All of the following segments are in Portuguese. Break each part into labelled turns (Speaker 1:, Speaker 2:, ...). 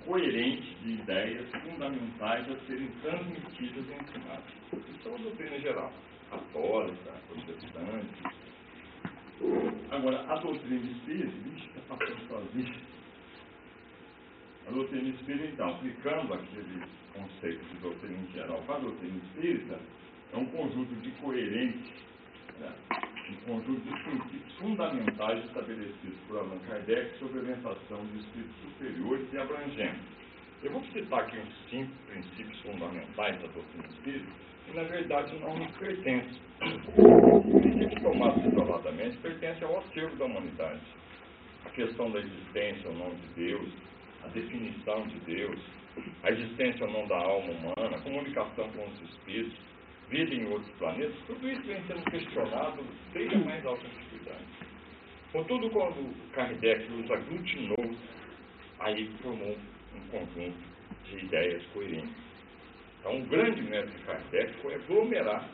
Speaker 1: coerente de ideias fundamentais a serem transmitidas e ensinadas. Isso é uma doutrina geral, católica, protestante. Agora, a doutrina espírita, está passando sozinho. A doutrina espírita, então, aplicando aquele conceito de doutrina em geral para a doutrina espírita, é um conjunto de coerentes, né? Um conjunto de princípios fundamentais estabelecidos por Allan Kardec sob orientação de espíritos superiores e abrangentes. Eu vou citar aqui uns 5 princípios fundamentais da doutrina espírita, que na verdade não nos pertencem. Os princípios tomados isoladamente pertencem ao acervo da humanidade. A questão da existência ou não de Deus, a definição de Deus, a existência ou não da alma humana, a comunicação com os espíritos, vida em outros planetas, tudo isso vem sendo questionado desde a mais alta antiguidade. Contudo, quando Kardec os aglutinou, aí formou um conjunto de ideias coerentes. Então, o grande mérito de Kardec foi aglomerar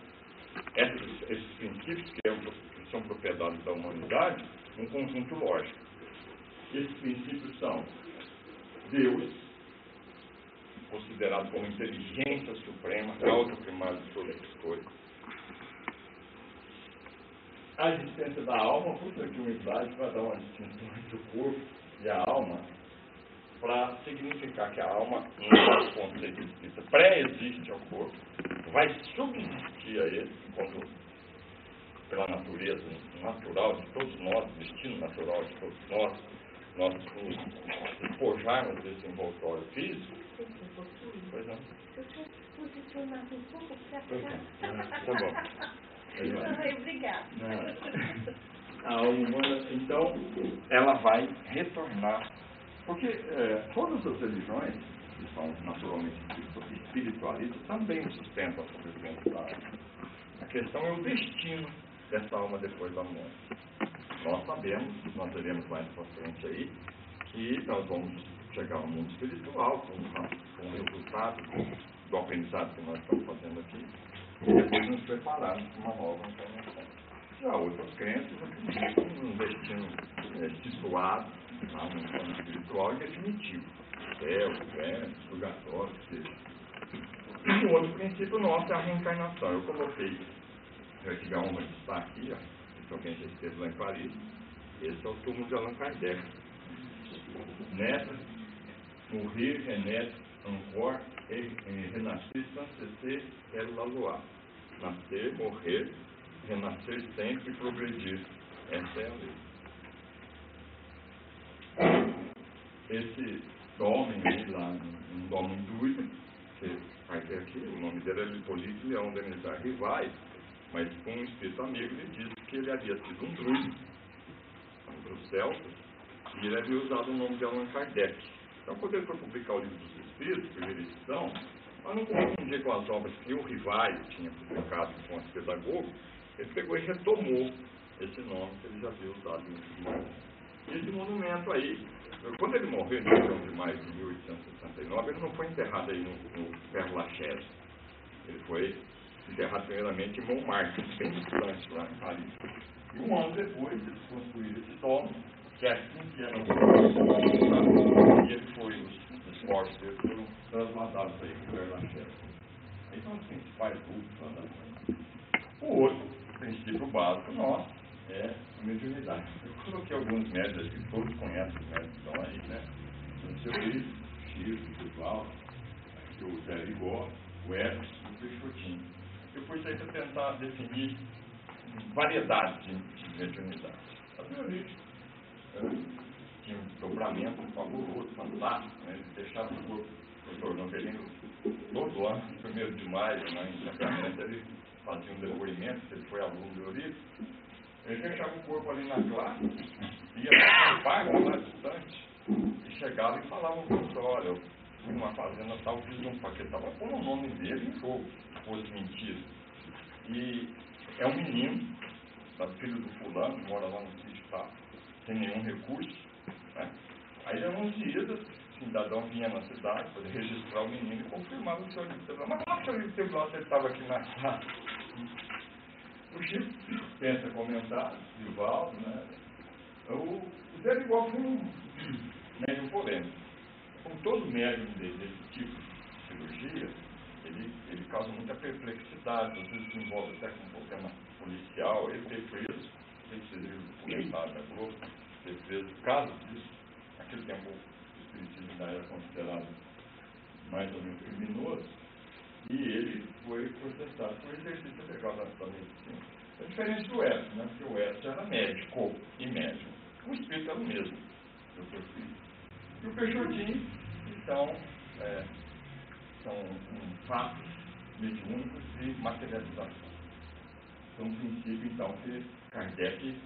Speaker 1: esses princípios que são propriedades da humanidade num conjunto lógico. Esses princípios são Deus, considerado como inteligência suprema, causa primária de todas as coisas. A existência da alma, por continuidade, para dar uma distinção entre o corpo e a alma, para significar que a alma, no conceito espírita, pré-existe ao corpo, vai subsistir a ele, enquanto pela natureza natural de todos nós, destino natural de todos nós nos despojarmos desse envoltório físico. Pois não. Tá bom.
Speaker 2: Obrigada.
Speaker 1: A alma humana, então, ela vai retornar. Porque todas as religiões, que são naturalmente espiritualistas, também sustentam a sobrevivência da alma. A questão é o destino dessa alma depois da morte. Nós sabemos, nós veremos mais para frente aí, que nós vamos chegar ao mundo espiritual com o resultado do aprendizado que nós estamos fazendo aqui, e depois nos prepararmos para uma nova encarnação. Já outras crenças acreditam num destino situado lá no plano espiritual e definitivo. Céu, inferno, purgatório, etc. E o outro princípio nosso é a reencarnação. Eu coloquei, eu tive a honra de estar aqui, ó, se alguém já esteve lá em Paris, esse é o túmulo de Allan Kardec. Naître, mourir, renaître, encore, et renascer sans cesser, é la loi. Nascer, morrer, renascer sempre e progredir. Essa é a lei. Esse homem aí lá, um homem doido, que Kardec, o nome dele era Hipólito Leão Denizar Rivais, mas com um espírito amigo ele disse que ele havia sido um druido dos celtas, e ele havia usado o nome de Allan Kardec. Então, quando ele foi publicar o Livro dos Espíritos, primeira edição, para não confundir com as obras que o Rivais tinha publicado com os pedagogos, ele pegou e retomou esse nome que ele já havia usado em livro. E esse monumento aí, quando ele morreu em 21 de maio de 1869, ele não foi enterrado aí no Père Lachaise. Ele foi enterrado primeiramente em Montmartre, bem distante lá em Paris. E um ano depois, eles construíram esse domo, que é assim que era o e ele foi, os esforços dele foram transladados aí para o Père Lachaise. Aí são os principais grupos lá da frente. O outro princípio básico nosso é a mediunidade. Eu coloquei alguns médios que todos conhecem, os médios que estão aí, né? O seu Luiz, o Chico, o Cristóvão, o Zé Rigó, o Edson e o Peixotinho. Eu pus aí para tentar definir variedades de mediunidade. A maioria tinha um dobramento fabuloso, fantástico, né? Ele deixava o corpo, o doutor Novelino, todo ano, 1º de maio, né, em Sacramento, ele fazia um depoimento, ele foi aluno de Euripides, ele deixava o corpo ali na classe, ia para o bairro lá distante, e chegava e falava um pouco, olha, eu fui numa fazenda tal, fiz um paquete, estava pondo o nome dele em jogo, se fosse mentira. E é um menino, filho do fulano, que mora lá no sítio, tá, sem nenhum recurso, né? Aí, uns dias, o cidadão vinha na cidade para registrar o menino e confirmar o seu livro de tribunal. Mas como o seu livro de tribunal você estava aqui na sala? O Chico pensa comentar, Divaldo, né? O Zé Rigó foi um médium polêmico. Como todo médium desse tipo de cirurgia, ele causa muita perplexidade, às vezes se envolve até com um problema policial. Ele foi preso, não sei se vocês viram o documentário da Globo, ele foi preso por causa disso. Naquele tempo o espiritismo ainda era considerado mais ou menos criminoso, e ele foi processado por exercício legal da medicina. É diferente do Edson, né? Porque o Edson era médico e médium. O espírito era o mesmo, eu prefiro. E o Peixotinho, então, são fatos mediúnicos de materialização. Então, um princípio, então, que Kardec,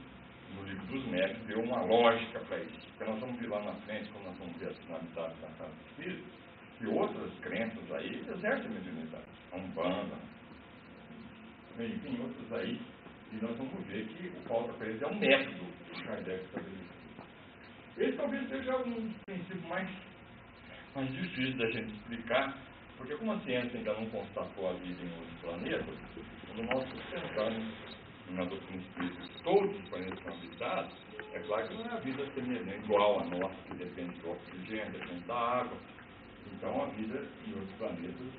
Speaker 1: no livro dos médios, deu uma lógica para isso. Porque nós vamos ver lá na frente, quando nós vamos ver as finalidades da casa espírita, que outras crenças aí exercem a mediunidade. A Umbanda, enfim, outros aí. E nós vamos ver que o falta para eles é um método que Kardec estabeleceu. Esse talvez seja um dos princípios mais difíceis da gente explicar, porque como a ciência ainda não constatou a vida em outros planetas, quando nós sustentamos na doutrina espírita que todos os planetas são habitados, é claro que não é a vida semelhante, igual a nossa, que depende do oxigênio, depende da água. Então a vida em outros planetas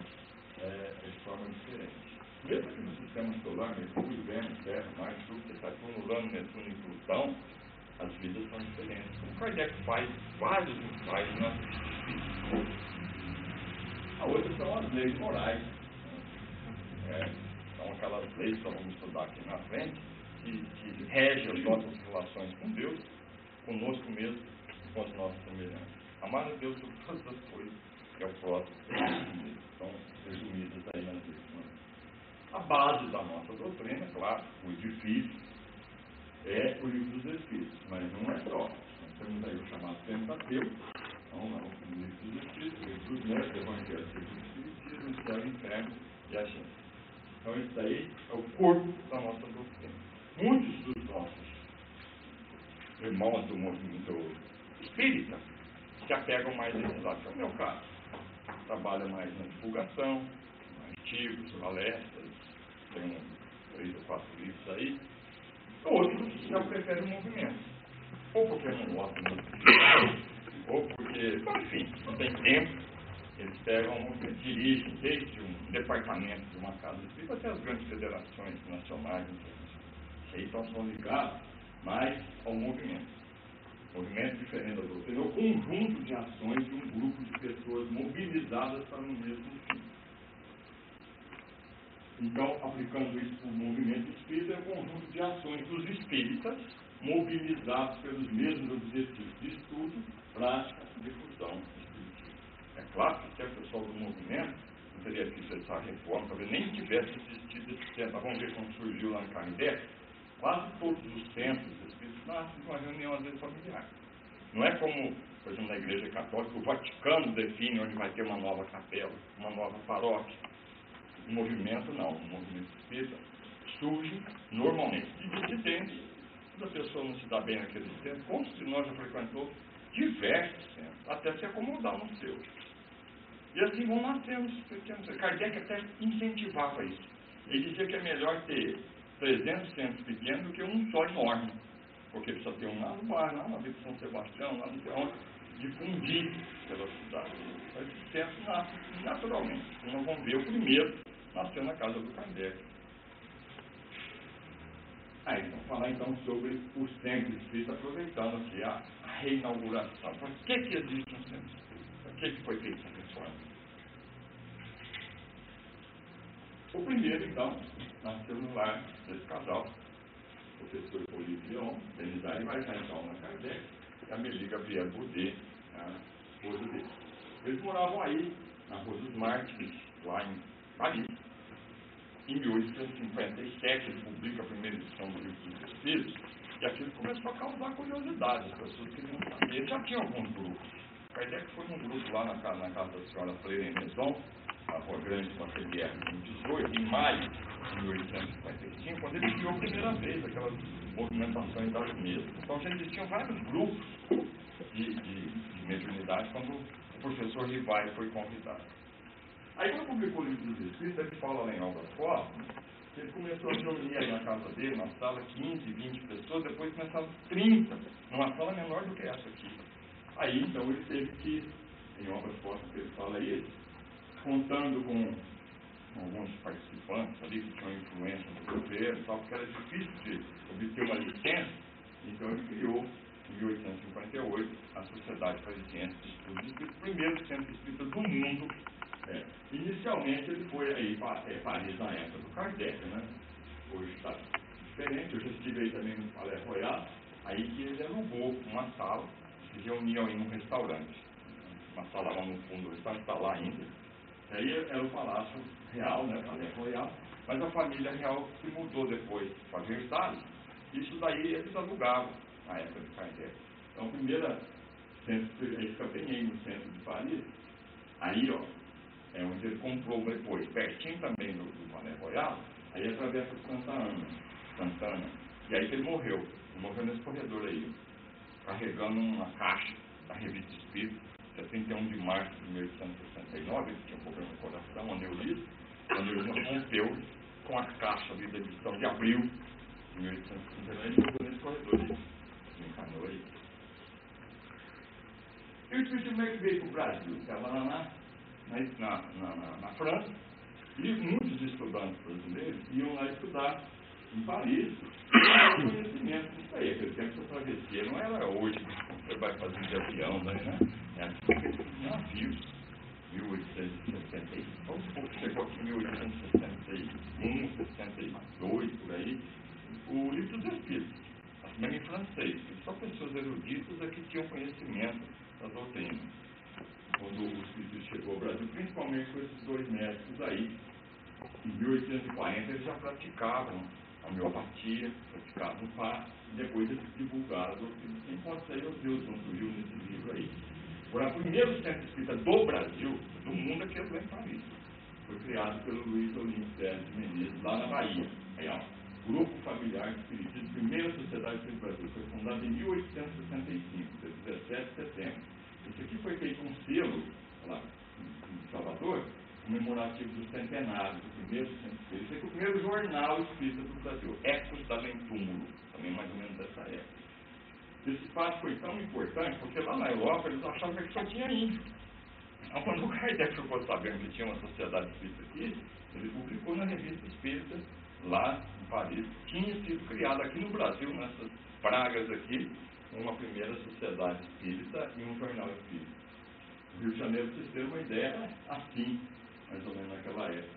Speaker 1: é de forma diferente. Mesmo que no sistema solar, Mercúrio, Vênus, Terra, Marte, Júpiter, Saturno, Urano, Netuno e Plutão, as vidas são diferentes. O Kardec faz vários ensaios na física. A outra são as leis morais. São aquelas leis que nós vamos estudar aqui na frente, que regem as nossas relações com Deus, conosco mesmo e com as nossas semelhanças. Amar a Deus sobre todas as coisas, que é o próximo. Estão resumidas aí nas leis. A base da nossa doutrina, claro, o edifício, é o livro dos Espíritos, mas não é só. Nós temos aí o chamado Pentateuco, então, o livro dos Espíritos, o livro dos Médios, o Evangelho segundo o Espiritismo, o Céu e o Inferno e a Ciência. Então, isso daí é o corpo da nossa doutrina. Muitos dos nossos irmãos do movimento espírita se apegam mais a esse lado, que é o meu caso. Trabalho mais na divulgação, artigos, palestras, tenho 3 ou 4 livros aí. Outros já preferem o movimento. Ou porque não gostam muito, ou porque, enfim, não tem tempo. Eles pegam o movimento, dirigem desde um departamento de uma casa espírita até as grandes federações nacionais e internacionais. Aí então são ligados mais ao movimento. O movimento diferente da doutrina é o conjunto de ações de um grupo de pessoas mobilizadas para o mesmo fim. Então, aplicando isso para o movimento espírita, é um conjunto de ações dos espíritas mobilizados pelos mesmos objetivos de estudo, prática e difusão espiritismo. É claro que o pessoal do movimento não teria visto essa reforma, talvez nem tivesse existido esse centro. Vamos ver como surgiu lá em Kardec. Quase todos os centros espíritas nascem de uma reunião, às vezes, familiar. Não é como, por exemplo, na Igreja Católica, o Vaticano define onde vai ter uma nova capela, uma nova paróquia. O movimento não, o movimento espírita surge normalmente de dissidentes, quando a pessoa não se dá bem naquele centro, como se nós já frequentou diversos centros, até se acomodar no seu. E assim vão nascendo os pequenos. Kardec até incentivava isso. Ele dizia que é melhor ter 300 centros pequenos do que um só enorme, porque precisa ter um lá no bairro, lá na Vila de São Sebastião, lá no sei onde, difundir pela cidade. Então, esse centro nasce naturalmente. Então, nós vamos ver o primeiro nasceu na casa do Kardec. Aí, vamos falar então sobre o centro espírita, aproveitando aqui a reinauguração. Por que existe um centro espírita? Por que foi feita essa reforma? O primeiro, então, nasceu no lar desse casal, o professor Hipólito Leon, Benizar, vai estar então na Kardec, e a Meli Gabriel Baudet, a esposa dele. Eles moravam aí, na Rua dos Mártires, lá em Paris. Em 1857, ele publica a primeira edição do Livro dos Espíritos, e aquilo começou a causar curiosidade, as pessoas queriam saber. Ele já tinha alguns grupos. Kardec foi num grupo lá na casa da senhora Freire Maison, na Rua Grande com a CBR, em 18, em maio de 1855, quando ele criou a primeira vez aquelas movimentações das mesas. Então já existiam vários grupos de mediunidade quando o professor Rivai foi convidado. Aí, quando publicou o Livro dos Espíritos, ele fala lá em Aldas Costas, que ele começou a reunir aí na casa dele, na sala, 15, 20 pessoas, depois começaram 30, numa sala menor do que essa aqui. Aí, então, ele teve que em obras postas que ele fala isso, contando com alguns participantes ali que tinham influência no governo, tal, porque era difícil de obter uma licença, então ele criou, em 1858, a Sociedade Parisiense de Estudos Espíritas, o primeiro centro espírita do mundo. Inicialmente ele foi aí Paris na época do Kardec, né? Hoje está diferente. Eu já estive aí também no Palais Royal, aí que ele alugou uma sala, se reuniam em um restaurante. Uma sala lá no fundo do restaurante, está lá ainda. Aí era o Palácio Real, né? Palais Royal, mas a família real se mudou depois para Versalhes. Isso daí eles alugavam na época do Kardec. Então, a primeira centro, aí fica bem aí no centro de Paris. Aí, ó, é onde ele comprou depois, pertinho também do Palais Royal, aí atravessa Santana. E aí que ele morreu. Ele morreu nesse corredor aí, carregando uma caixa da Revista Espírita, 31 de março de 1869, ele tinha um problema no coração, aneurisma, rompeu com a caixa ali da edição de abril de 1869, ele morreu nesse corredor aí, encarnou aí. E o Espiritismo como é que veio para o Brasil? Estava lá na França, e muitos estudantes brasileiros iam lá estudar em Paris, e conhecimento disso aí. Aquele tempo que a travessia não era hoje, você vai fazer de avião, né? Era de navios, 1860, vamos supor que chegou aqui em 1861, 62, por aí, o livro dos Espíritos, também em francês. Só pessoas eruditas é que tinham conhecimento da doutrina. Quando o Espírito chegou ao Brasil, principalmente com esses dois médicos aí, em 1840 eles já praticavam a homeopatia, praticavam o passe, e depois eles divulgaram a doutrina. Quem pode sair aos Deus, não surgiu nesse livro aí. Agora, o primeiro centro espírita do Brasil, do mundo, é que é em Paris. Foi criado pelo Luiz Olímpio Pérez de Menezes, lá na Bahia. Aí, ó, Grupo Familiar de Espiritismo, primeira Sociedade Espírita do Brasil, foi fundada em 1865, 17 de setembro. Isso aqui foi feito um selo, lá em Salvador, comemorativo do centenário, do primeiro centro espírita. Esse é o primeiro jornal espírita do Brasil, Ecos da Ventúmulo, também mais ou menos dessa época. Esse fato foi tão importante, porque lá na Europa eles achavam que só tinha índio. Então, quando o Kardec ficou sabendo que tinha uma sociedade espírita aqui, ele publicou na Revista Espírita, lá em Paris, tinha sido criada aqui no Brasil, nessas pragas aqui, uma primeira sociedade espírita e um jornal espírita. No Rio de Janeiro, vocês terem uma ideia, era assim, mais ou menos naquela época.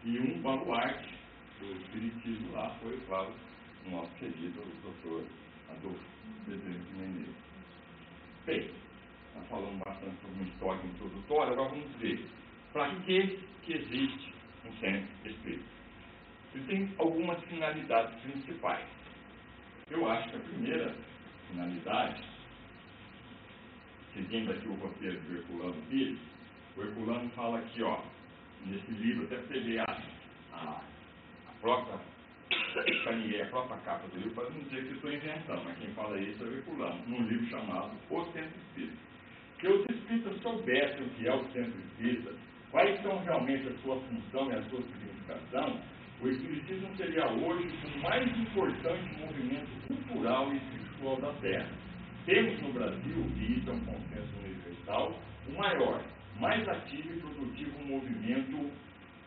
Speaker 1: E um baluarte do espiritismo lá foi, claro, o nosso querido doutor Adolfo Bezerra de Menezes. Bem, nós falamos bastante sobre uma história introdutória, agora vamos ver para que existe um centro espírita. Ele tem algumas finalidades principais. Eu acho que a primeira finalidade, seguindo aqui o roteiro do Herculano Pires, o Herculano fala aqui, ó, nesse livro, até peguei a própria a própria capa do livro, para não dizer que estou inventando, mas quem fala isso é o Herculano, num livro chamado O Centro Espírita. Que os espíritas soubessem o que é o Centro Espírita, quais são realmente a sua função e a sua significação, o Espiritismo seria hoje o mais importante movimento cultural e espiritual da Terra. Temos no Brasil, e isso é um consenso universal, o maior, mais ativo e produtivo movimento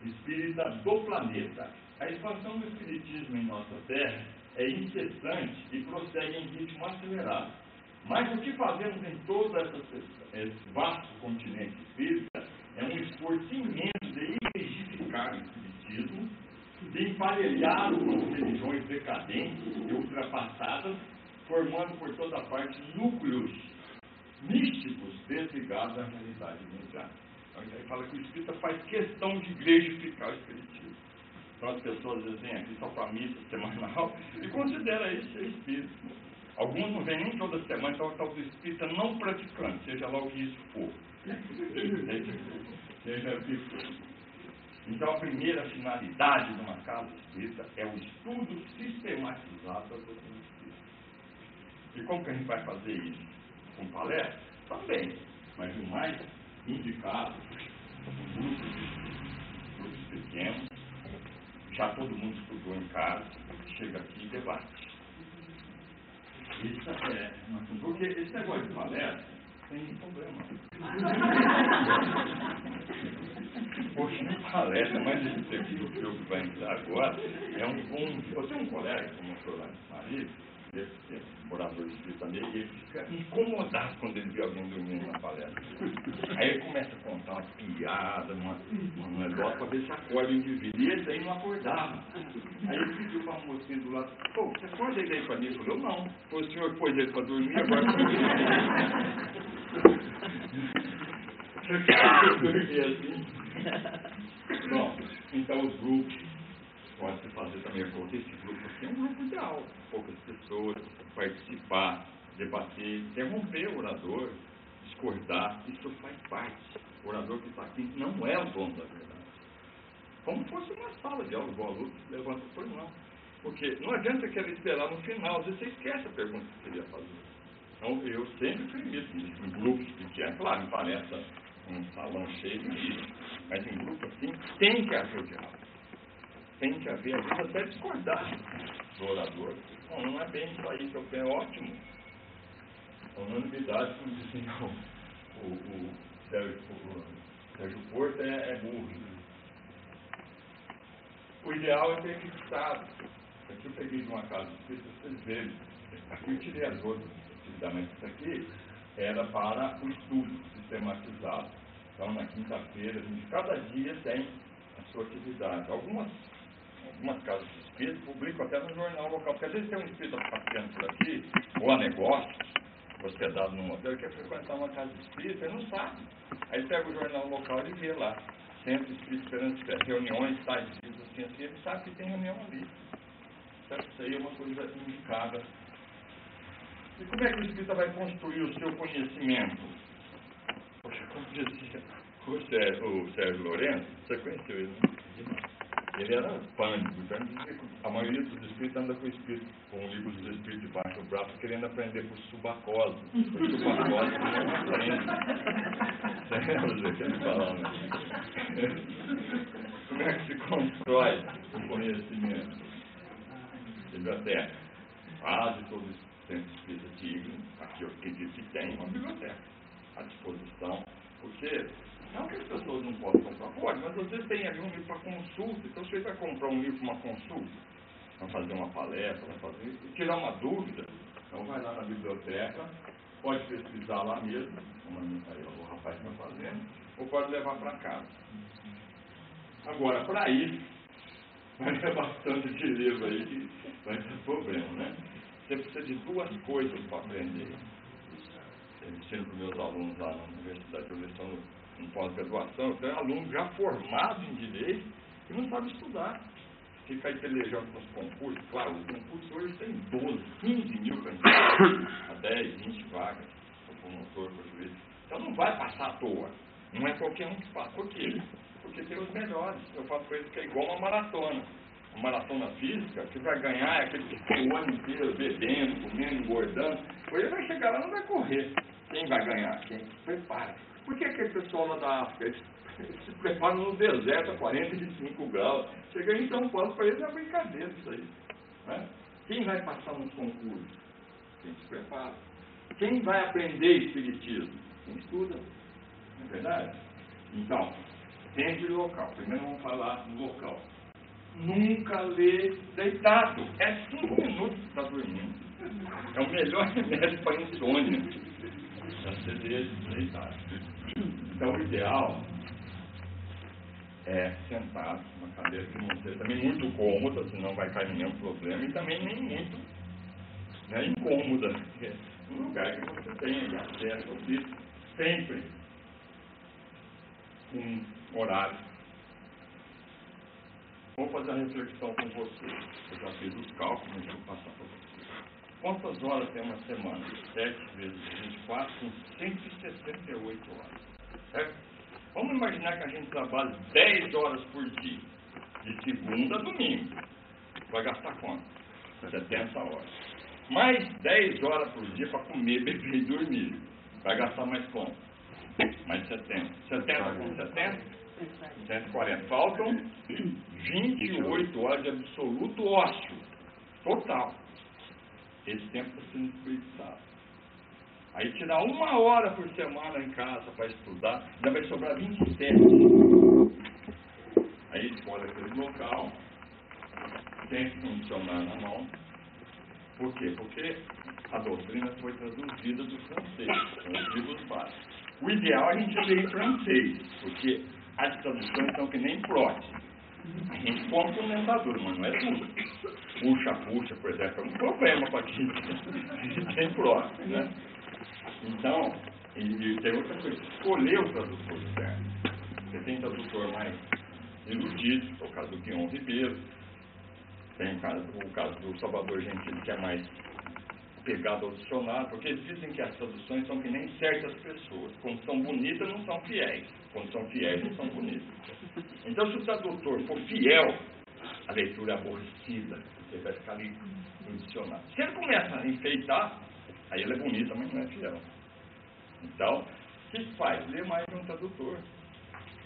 Speaker 1: espírita do planeta. A expansão do espiritismo em nossa terra é incessante e prossegue em ritmo acelerado. Mas o que fazemos em todo esse vasto continente espírita é um esforço imenso de identificar o espiritismo, de emparelhá-lo com as religiões decadentes e ultrapassadas, formando por toda parte núcleos místicos desligados da realidade mundial. Então, ele fala que o espírita faz questão de igrejificar o espiritismo. Então, as pessoas dizem aqui só para a missa semanal e considera isso ser espírita. Alguns não vêm nem toda semana, então é o tal do espírita não praticante, seja lá o que isso for. Seja o que for. Então, a primeira finalidade de uma casa espírita é o estudo sistematizado da doutrina espírita. E como que a gente vai fazer isso? Com palestra? Também. Mas o mais indicado, grupos pequenos, já todo mundo estudou em casa, chega aqui e debate. Isso é, porque esse negócio de palestra Sem problema. Poxa, não palestra, mas isso aqui, o que eu vai entrar agora, é eu tenho um colega, como o senhor lá de Maria, ele é morador de espírito também, e ele fica incomodado quando ele vê alguém dormindo na palestra. Aí ele começa a contar uma piada, um negócio, para ver se acorda o indivíduo. E esse aí não acordava. Aí ele pediu para a mocinha do lado, pô, você acorda ele aí para mim? Ele falou, não. Foi o senhor que pôs ele para dormir, agora eu vou dormir assim. Bom, então os grupos, pode-se fazer também, porque esse grupo aqui é um grupo ideal, poucas pessoas, participar, debater, interromper o orador, discordar, isso faz parte. O orador que está aqui não é o dono da verdade. Como se fosse uma sala de aula, igual aluno, levanta o foi não. Porque não adianta querer esperar no final, às vezes você esquece a pergunta que você queria fazer. Então, eu sempre permito, em grupos pequenos, claro, me parece um salão cheio de gente, mas em grupo assim, tem que haver o diálogo. Tem que haver, às vezes, até discordar do orador. Bom, não é bem isso aí que eu penso, é ótimo. A unanimidade, como dizia o Sérgio Porto, é burro. O ideal é ter fixado. Aqui eu peguei de uma casa de vocês verem. Aqui eu tirei as outras atividades, mas isso aqui era para o estudo sistematizado. Então, na quinta-feira, cada dia tem a sua atividade. Algumas casas de espírito publicam até no jornal local, porque às vezes tem um espírito passeando por aqui, ou a negócios, hospedado num hotel, quer frequentar uma casa de espírito, ele não sabe. Aí pega o jornal local e vê lá, Centro Espírito Esperança Fé, reuniões, tais dias assim, ele sabe que tem reunião ali. Certo? Isso aí é uma coisa indicada. E como é que o espírita vai construir o seu conhecimento? Porque, como dizia o Sérgio Lourenço, você conheceu ele, né? Ele era pânico, então ele dizia que a maioria dos espíritos anda com o espírito, com o livro dos espíritos debaixo do braço, querendo aprender por subacose. Por subacose não aprende. Você lembra que ele falava? Como é que se constrói o conhecimento? Biblioteca. Quase todos os centros espíritas tigre, aqui eu acredito que tem uma biblioteca à disposição, porque não que as pessoas não possam comprar, pode, mas às vezes tem ali um livro para consulta, então você vai comprar um livro para uma consulta, vai fazer uma palestra, vai fazer, tirar uma dúvida, então vai lá na biblioteca, pode pesquisar lá mesmo, como aí o rapaz está fazendo, ou pode levar para casa. Agora, para isso, vai ter bastante de livro aí que vai ter problema, né? Você precisa de duas coisas para aprender. Eu ensino para os meus alunos lá na universidade, eu estou em pós-graduação, eu tenho aluno já formado em direito e não sabe estudar. Fica aí pelejando com os concursos. Claro, os concursos hoje tem 12, 15 mil candidatos a 10, 20 vagas, para promotor, para juiz. Então não vai passar à toa. Não é qualquer um que passa. Por quê? Porque tem os melhores. Eu falo para eles que é igual uma maratona. Uma maratona física, que vai ganhar é aquele que tem o ano inteiro bebendo, comendo, engordando. Ou ele vai chegar lá e não vai correr. Quem vai ganhar? Quem se prepara. Por que aquele pessoal lá da África, eles se preparam no deserto a 45 graus? Chega em São Paulo, para eles é brincadeira isso aí. Né? Quem vai passar nos concursos? Quem se prepara. Quem vai aprender espiritismo? Quem estuda. Não é verdade? Então, dentro do local. Primeiro vamos falar do local. Nunca lê deitado. É 5 minutos que está dormindo. É o melhor remédio para insônia. Você lê deitado. Então, o ideal é sentado numa cadeira que não seja também muito cômoda, senão vai cair nenhum problema, e também nem muito incômoda. Um lugar que você tenha acesso ao livro, sempre com horário. Vou fazer uma reflexão com você. Eu já fiz os cálculos, mas vou passar para você. Quantas horas tem uma semana? 7 vezes 24, são 168 horas. Certo? Vamos imaginar que a gente trabalha 10 horas por dia, de segunda a domingo. Vai gastar quanto? 70 horas. Mais 10 horas por dia para comer, beber e dormir. Vai gastar mais quanto? Mais 70. 70 com 70? 140. Faltam 28 horas de absoluto ócio. Total. Esse tempo está sendo desperdiçado. Aí tirar 1 hora por semana em casa para estudar, ainda vai sobrar 27. Aí escolhe aquele local, tem que funcionar na mão. Por quê? Porque a doutrina foi traduzida do francês, são os livros básicos. O ideal é a gente ler em francês, porque as traduções são que nem plot. A gente põe com dentadura, mas não é tudo. Puxa, por exemplo, é um problema para quem tem plot, né? Então, e tem outra coisa, escolher o tradutor certo. Você tem tradutor mais erudito, que é o caso do Guion Ribeiro, tem o caso do Salvador Gentili, que é mais pegado ao dicionário, porque eles dizem que as traduções são que nem certas pessoas. Quando são bonitas, não são fiéis. Quando são fiéis, não são bonitas. Então, se o tradutor for fiel, a leitura é aborrecida. Você vai ficar ali no dicionário. Se ele começa a enfeitar, aí ela é bonita, mas não é fiel. Então, o que faz? Lê mais de um tradutor.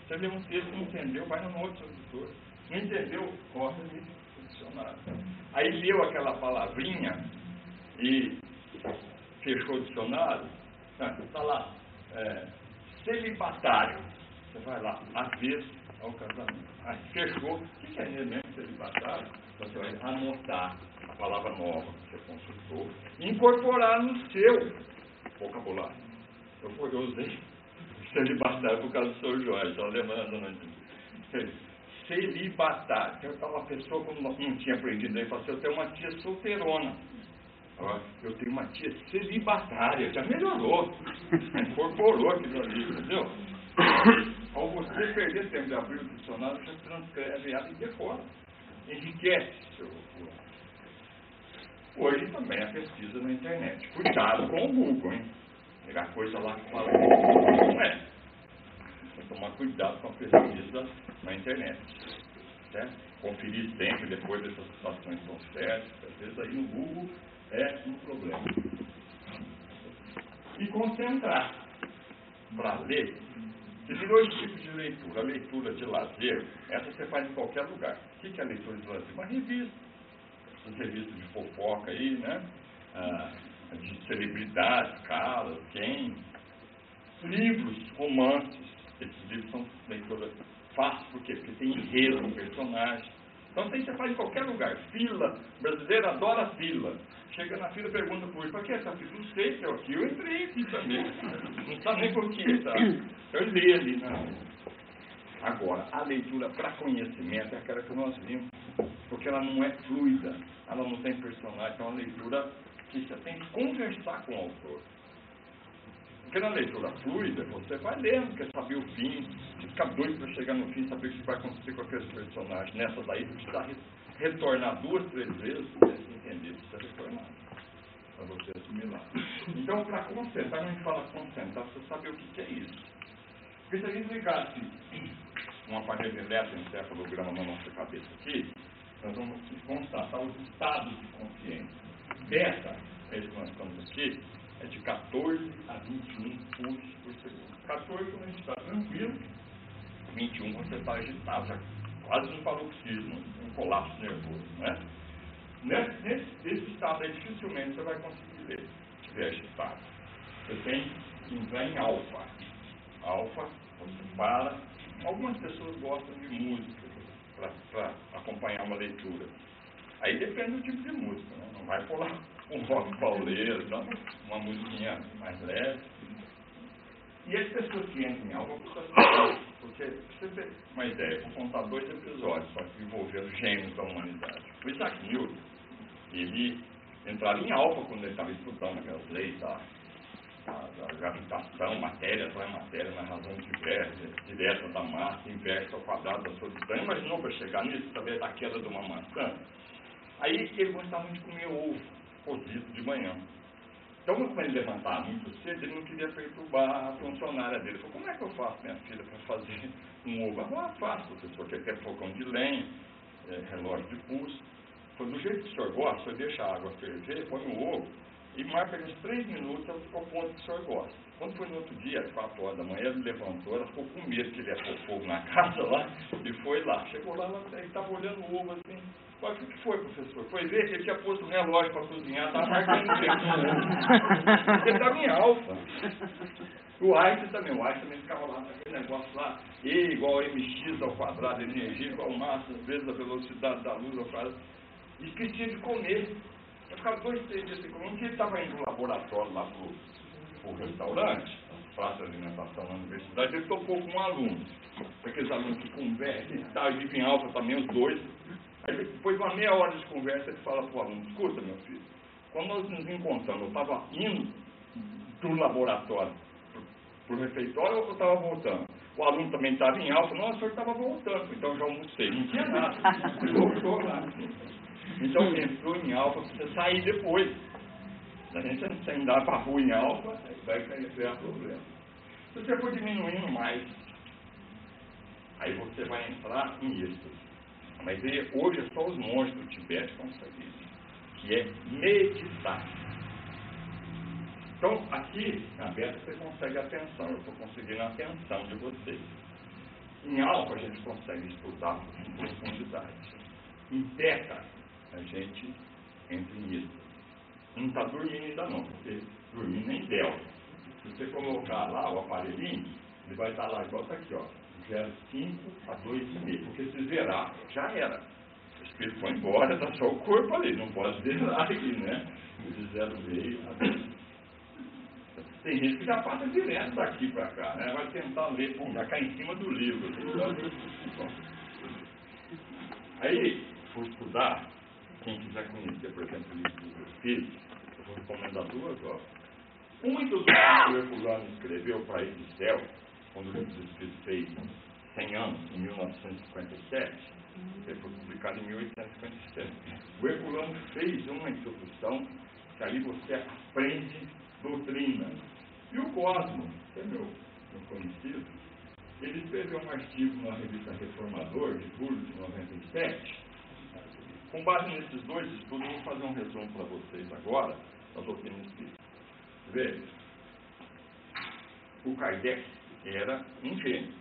Speaker 1: Você lê um texto e não entendeu, vai no outro tradutor. Não entendeu? Corta ali no dicionário. Aí leu aquela palavrinha e fechou o dicionário, está lá, celibatário. Você vai lá, avesso ao casamento. Aí fechou. O que é mesmo celibatário? Você vai anotar a palavra nova que você consultou e incorporar no seu vocabulário. Eu usei celibatário por causa do Sr. Jorge, só lembrando, né? Celibatário. Então, uma pessoa, como não tinha aprendido, ele falou assim: eu tenho uma tia solteirona. Agora, eu tenho uma tia celibatária, já melhorou, incorporou aquilo ali, entendeu? Ao você perder tempo de abrir o dicionário, você transcreve ela e decora. Enriquece seu vocabulário. Hoje também a pesquisa na internet. Cuidado com o Google, hein? Pegar coisa lá que fala não é. Tem que tomar cuidado com a pesquisa na internet. Certo? Conferir sempre depois dessas situações estão certas. Às vezes aí no Google é um problema. E concentrar para ler. Existem 2 tipos de leitura. A leitura de lazer, essa você faz em qualquer lugar. O que é a leitura de lazer? Uma revista. Essas revistas de fofoca aí, né? De celebridades, caras, quem? Livros, romances. Esses livros são leitura fácil, por quê? Porque tem enredo, personagem. Então isso aí você faz em qualquer lugar. Fila, o brasileiro adora fila. Chega na fila e pergunta por ele: para que essa fila? Não sei, seu aqui. Eu entrei aqui também. Não sabe nem por quê, tá? Eu li ali, não. Agora, a leitura para conhecimento é aquela que nós vimos. Porque ela não é fluida, ela não tem personagem. Então, é uma leitura que você tem que conversar com o autor. Porque na leitura fluida, você vai lendo, quer saber o fim, você fica doido para chegar no fim, saber o que vai acontecer com aqueles personagens. Nessa daí, você precisa retornar 2, 3 vezes para você entender, precisa retornar, para você assimilar. Então, para concentrar, quando a gente fala concentrar, você saber o que é isso. Porque se a gente ligasse um aparelho eletroencefalograma na nossa cabeça aqui, nós vamos constatar os estados de consciência. Beta, esse que nós estamos aqui, é de 14 a 21 pulsos por segundo. 14 quando a gente está tranquilo, 21 quando você está agitado, já quase um paroxismo, um colapso nervoso, né? Nesse estado aí, dificilmente você vai conseguir ler, se estiver agitado. Você tem que entrar em alfa. Alfa, você para. Algumas pessoas gostam de música para acompanhar uma leitura. Aí depende do tipo de música, né? Não vai pular um rock pauleiro, então, uma musiquinha mais leve. E as pessoas que entram em alfa, porque você tem uma ideia, vou contar 2 episódios, só que envolvendo gênios da humanidade. O Isaac Newton, ele entrava em alfa quando ele estava estudando aquelas leis da gravitação, matéria atrai matéria na razão direta da massa, inversa ao quadrado da sua distância. Imaginou para chegar nisso, saber da queda de uma maçã? Aí ele gostava muito de comer ovo cozido de manhã. Então, quando ele levantava muito cedo, ele não queria perturbar a funcionária dele. Ele falou: como é que eu faço, minha filha, para fazer um ovo? Ah, fácil, professor, que quer fogão de lenha, relógio de pulso. Foi do jeito que o senhor gosta, o senhor deixa a água ferver, põe o ovo e marca uns 3 minutos ao ponto que o senhor gosta. Quando foi no outro dia, às 4 horas da manhã, ele levantou, ela ficou com medo que ele ia pôr fogo na casa lá, e foi lá. Chegou lá, ele estava olhando o ovo assim, Falei, o que foi, professor? Foi ver que ele tinha posto um relógio para cozinhar, estava marcando o tempo no mundo. Ele estava em alfa. O Einstein também ficava lá, naquele negócio lá, E igual a mx ao quadrado, energia igual a massa, vezes a velocidade da luz ao quadrado. E esquecia de comer. Eu ficava 2, 3 dias sem comer. Um dia ele estava indo no laboratório lá pro restaurante, praça de alimentação na universidade, ele topou com um aluno. Aqueles alunos que conversam e tal, e vivem em alfa também, os dois. Aí depois de uma meia hora de conversa, ele fala para o aluno, escuta, meu filho, quando nós nos encontramos, eu estava indo do laboratório para o refeitório ou eu estava voltando? O aluno também estava em alfa, não, o senhor estava voltando, então eu já almocei, não tinha nada, ele voltou lá. Então entrou em alfa, precisa sair depois. A gente se andar para a rua em alfa, vai criar problema. Se você for diminuindo mais, aí você vai entrar em êxtase. Mas hoje é só os monges do Tibete que conseguem isso, que é meditar. Então, aqui na Beta você consegue a atenção, eu estou conseguindo a atenção de vocês. Em alfa a gente consegue estudar em profundidade. Em teta, a gente entra em êxtase. Não está dormindo ainda não, porque dormindo em delta. Se você colocar lá o aparelhinho, ele vai estar lá igual está aqui, ó. 0,5 a 2,5, porque se zerar, já era. O espírito foi embora, está só o corpo ali, não pode zerar aqui, né? De 0,5 a 2. Tem gente que já passa direto daqui para cá, né? Vai tentar ler, pum, já cai em cima do livro. Aí, for estudar, quem quiser conhecer, por exemplo, o livro dos Espíritos, eu vou recomendar 2 obras. Uma introdução que o Herculano escreveu para ir do céu, quando o livro dos Espíritos fez 100 anos, em 1957, ele foi publicado em 1857. O Herculano fez uma introdução que ali você aprende doutrina. E o Cosmo, que é meu conhecido, ele escreveu um artigo na revista Reformador, de julho de 97. Com base nesses 2 estudos, eu vou fazer um resumo para vocês agora, da doutrina espírita. Vê, o Kardec era um gênio,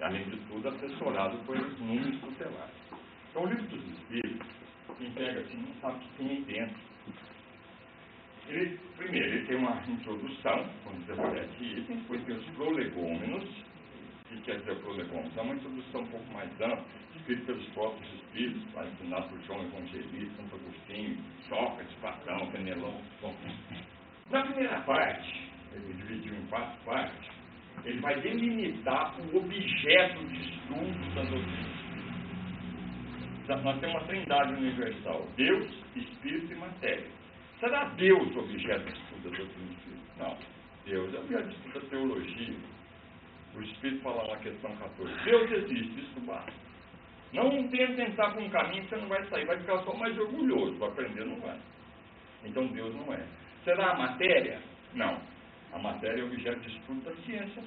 Speaker 1: além de tudo, assessorado por números tutelares. Então, o livro dos Espíritos, quem pega assim, não sabe o que tem aí dentro. Primeiro, ele tem uma introdução, com 17 itens, depois tem os prolegômenos. O que quer dizer prolegômenos? É uma introdução um pouco mais ampla, escrita pelos próprios Espíritos, ensinado por João Evangelista, Santo Agostinho, Sócrates, Platão, Penelon. Bom, na primeira parte, ele dividiu em 4 partes, ele vai delimitar o objeto de estudo da doutrina. Nós temos uma trindade universal, Deus, Espírito e Matéria. Será Deus o objeto de estudo da doutrina espírita? Não. Deus é o objeto de estudo da teologia. O Espírito fala na questão 14. Deus existe, isso basta. Não tenta entrar por um caminho que você não vai sair, vai ficar só mais orgulhoso, para aprender não vai. Então Deus não é. Será a matéria? Não. A matéria é objeto de estudo da ciência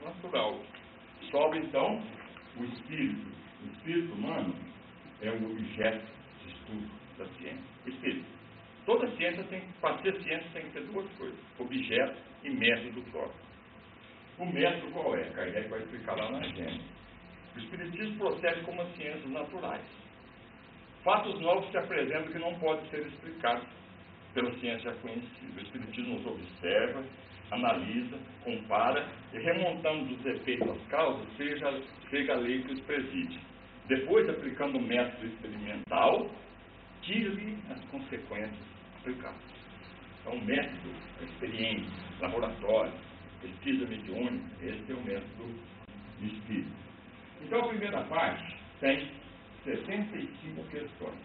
Speaker 1: natural. Sobra então o Espírito. O Espírito humano é o objeto de estudo da ciência. O Espírito. Toda ciência para ser ciência tem que ter 2 coisas, objeto e método próprio. O método qual é? Kardec vai explicar lá na Gênesis. O Espiritismo procede como as ciências naturais. Fatos novos se apresentam que não podem ser explicados pela ciência conhecida. O Espiritismo nos observa, analisa, compara e, remontando dos efeitos às causas, chega a lei que os preside. Depois, aplicando o método experimental, tira-lhe as consequências aplicadas. Então, o método, a experiência, laboratório, pesquisa mediúnica, esse é o método de espírito. Então, a primeira parte tem 65 questões,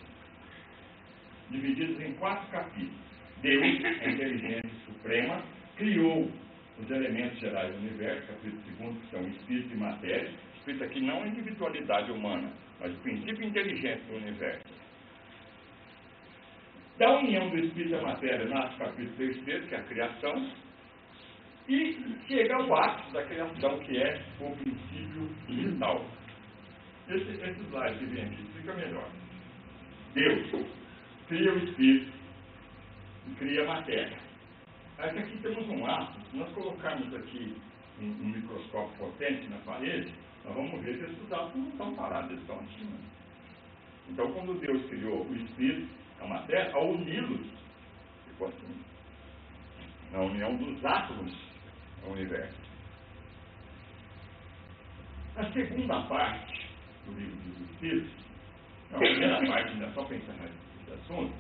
Speaker 1: divididas em 4 capítulos. Deus, a inteligência suprema, criou os elementos gerais do universo, capítulo 2, que são espírito e matéria. Espírito aqui não é individualidade humana, mas o princípio inteligente do universo. Da união do espírito e da matéria nasce o capítulo 3, que é a criação, e chega ao ápice da criação, que é o princípio vital. Esse slide que vem aqui explica melhor. Deus cria o espírito e cria a matéria. Aí aqui temos um átomo. Se nós colocarmos aqui um microscópio potente na parede, nós vamos ver que esses átomos não estão parados, eles estão acima. Então, quando Deus criou o espírito, a matéria, ao uni-los, ficou assim, na união dos átomos ao universo. A segunda parte do livro dos Espíritos, a primeira parte, ainda só pensando nesse assunto,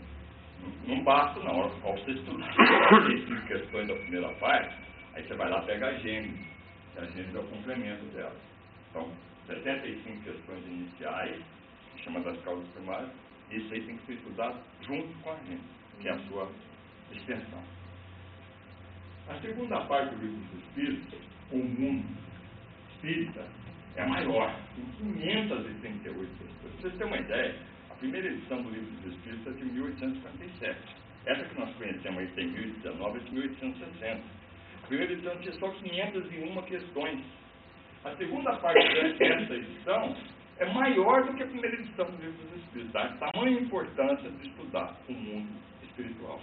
Speaker 1: não basta na hora para você estudar 35 questões da primeira parte, aí você vai lá pegar a Gênesis, que a Gênesis é o complemento dela. Então, 75 questões iniciais, que chama das causas primárias, isso aí tem que ser estudado junto com a Gênesis, que é a sua extensão. A segunda parte do livro dos Espíritos, o mundo espírita, é maior, tem 538 questões. Para vocês terem uma ideia, a primeira edição do livro dos Espíritos é de 1857. Essa que nós conhecemos aí tem 1019, é de 1860. A primeira edição tinha só 501 questões. A segunda parte dessa edição é maior do que a primeira edição do livro dos Espíritos. Tá? Tamanha importância de estudar o mundo espiritual.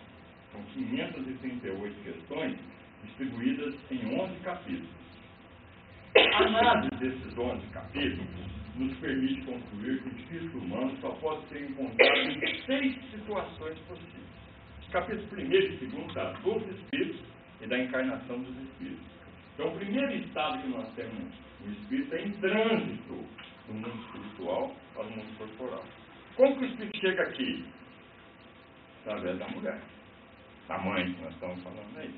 Speaker 1: São 538 questões distribuídas em 11 capítulos. A análise desses 11 capítulos nos permite concluir que o espírito humano só pode ser encontrado em 6 situações possíveis. Os capítulos 1º e 2º tratam dos espíritos e da encarnação dos espíritos. Então, o primeiro estado que nós temos no espírito é em trânsito do mundo espiritual para o mundo corporal. Como que o espírito chega aqui? Através da mulher, da mãe que nós estamos falando aí.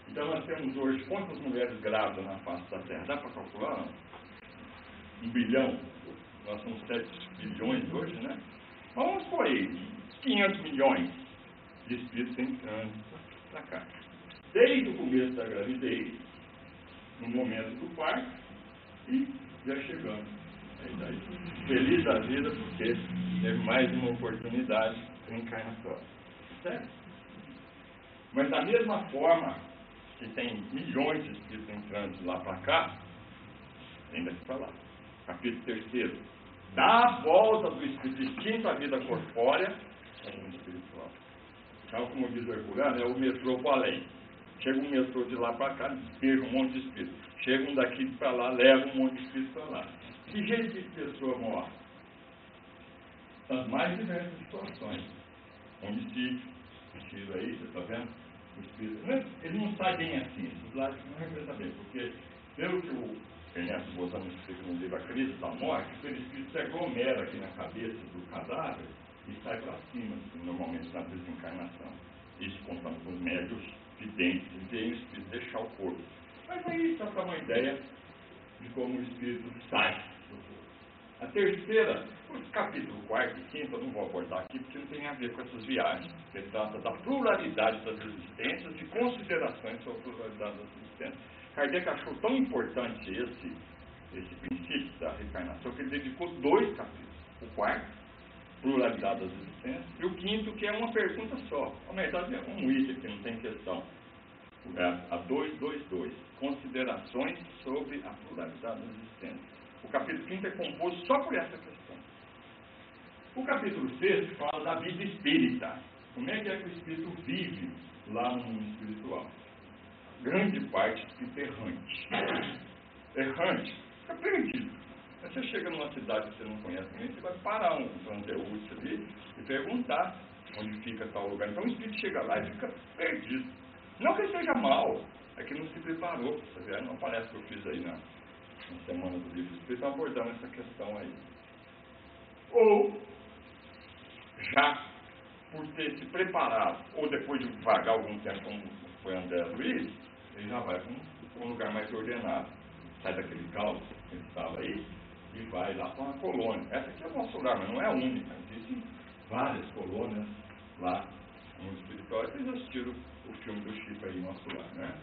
Speaker 1: Então, nós temos hoje quantas mulheres grávidas na face da Terra? Dá para calcular? 1 bilhão? Nós somos 7 bilhões hoje, né? Vamos por aí, 500 milhões de espíritos em trânsito para cá. Desde o começo da gravidez, no momento do parto, e já chegando. Aí, feliz da vida, porque teve mais uma oportunidade reencarnatória. Certo? Mas da mesma forma que tem milhões de espíritos em trânsito lá para cá, tem daqui para lá. Capítulo 3º. Dá a volta do espírito distinto à vida corpórea ao mundo espiritual. Então, como diz o Herculano, é o metrô para além. Chega um metrô de lá para cá, despeja um monte de espírito. Chega um daqui para lá, leva um monte de espírito para lá. Que jeito de pessoa morre? As mais diversas situações. Homicídio, tiro aí, você está vendo? O espírito, ele não sai bem assim, isso lá não representa bem, porque pelo que o Ernesto Bozano explica no livro A Crise da Morte, o espírito se aglomera aqui na cabeça do cadáver e sai para cima, normalmente na desencarnação. Isso contando com os médios videntes e veem o espírito deixar o corpo. Mas aí só dá uma ideia de como o espírito sai do corpo. A terceira, o capítulo 4º e 5º, eu não vou abordar aqui porque não tem a ver com essas viagens. Ele trata da pluralidade das existências e considerações sobre a pluralidade das existências. Kardec achou tão importante esse princípio da reencarnação que ele dedicou 2 capítulos. O 4º, pluralidade das existências, e o 5º, que é uma pergunta só. Na verdade, é um item que não tem questão. A 222, considerações sobre a pluralidade das existências. O capítulo 5º é composto só por essa questão. O capítulo 6º fala da vida espírita. Como é que o espírito vive lá no mundo espiritual? Grande parte do espírito errante. Errante, fica perdido. Aí você chega numa cidade que você não conhece ninguém, você vai parar um transeúnte ali e perguntar onde fica tal lugar. Então o espírito chega lá e fica perdido. Não que ele seja mal, é que não se preparou. Você vê, não parece que eu fiz aí na Semana do Livro Espírito, abordando essa questão aí. Ou, já por ter se preparado, ou depois de vagar algum tempo, como foi André Luiz, ele já vai para um lugar mais ordenado. Sai daquele caos que ele estava aí e vai lá para uma colônia. Essa aqui é o nosso lugar, mas não é a única. Existem várias colônias lá no mundo espiritual. Vocês assistiram o filme do Chico aí, Nosso Lar, né?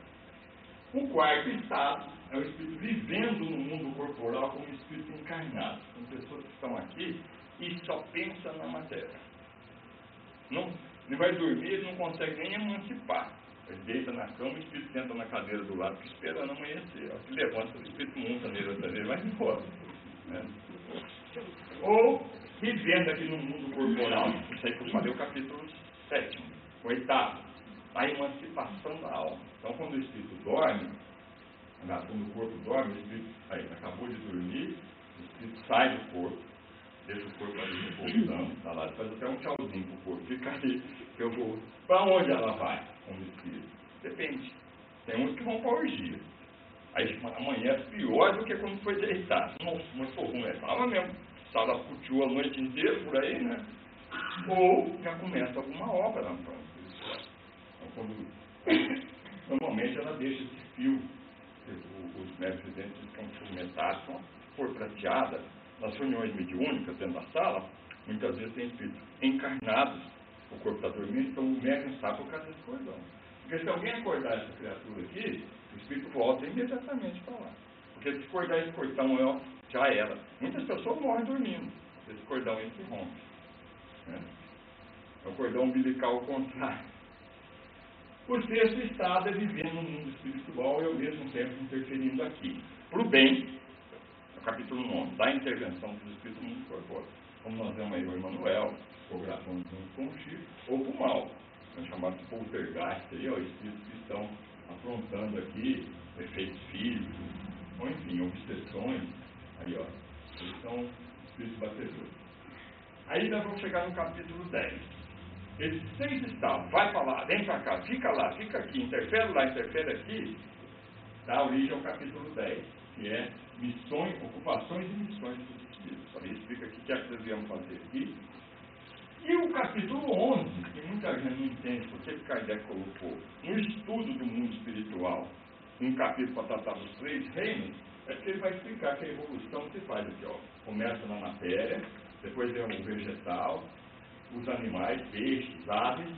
Speaker 1: O 4º estado é o espírito vivendo no mundo corporal como um espírito encarnado. São pessoas que estão aqui e só pensam na matéria. Não vai dormir, ele não consegue nem emancipar. Ele deita na cama, o espírito senta na cadeira do lado, esperando amanhecer. Ele levanta, o espírito monta nele outra vez, vai embora. Né? Ou vivendo aqui no mundo corporal, isso aí que eu falei, o capítulo 7º, 8º, a emancipação da alma. Então, quando o espírito dorme, quando o corpo dorme, o espírito acabou de dormir, o espírito sai do corpo, deixa o corpo ali repousando, tá lá, faz até um tchauzinho pro corpo, fica aí, que eu vou. Para onde ela vai como espírito? Depende. Tem uns que vão para a orgia. Aí amanhece pior do que quando foi deitado. Nossa, mas pô, como é? Fala mesmo, saraputiou a noite inteira por aí, né? Ou já começa alguma obra na planta. Então, normalmente ela deixa esse fio, os médicos videntes ficam submetados com a cor prateada. Nas reuniões mediúnicas dentro da sala, muitas vezes tem espíritos encarnados, o corpo está dormindo, então o médium sabe por causa desse cordão. Porque se alguém acordar essa criatura aqui, o espírito volta imediatamente para lá. Porque se acordar esse cordão, já era. Muitas pessoas morrem dormindo. Esse cordão aí se rompe. Né? É o cordão umbilical ao contrário. O sexto estado é vivendo no mundo espiritual e ao mesmo tempo interferindo aqui. Para o bem, no capítulo 9, da intervenção dos espíritos no mundo corpóreo. Como nós vemos aí o Emmanuel, psicografando junto com o Chico, ou para o mal. São chamados de poltergeist, aí, ó, espíritos que estão aprontando aqui efeitos físicos, ou enfim, obsessões. Aí, ó, eles são espíritos batedores. Aí nós vamos chegar no capítulo 10. Esses 6 estados, vai para lá, vem para cá, fica aqui, interfere lá, interfere aqui, dá origem ao capítulo 10, que é missões, ocupações e missões dos espíritos. Aí explica o que é que nós viemos fazer aqui. E o capítulo 11, que muita gente não entende porque Kardec colocou no estudo do mundo espiritual um capítulo para tratar dos 3 reinos, é que ele vai explicar que a evolução se faz aqui, ó. Começa na matéria, depois vem o vegetal, os animais, peixes, aves,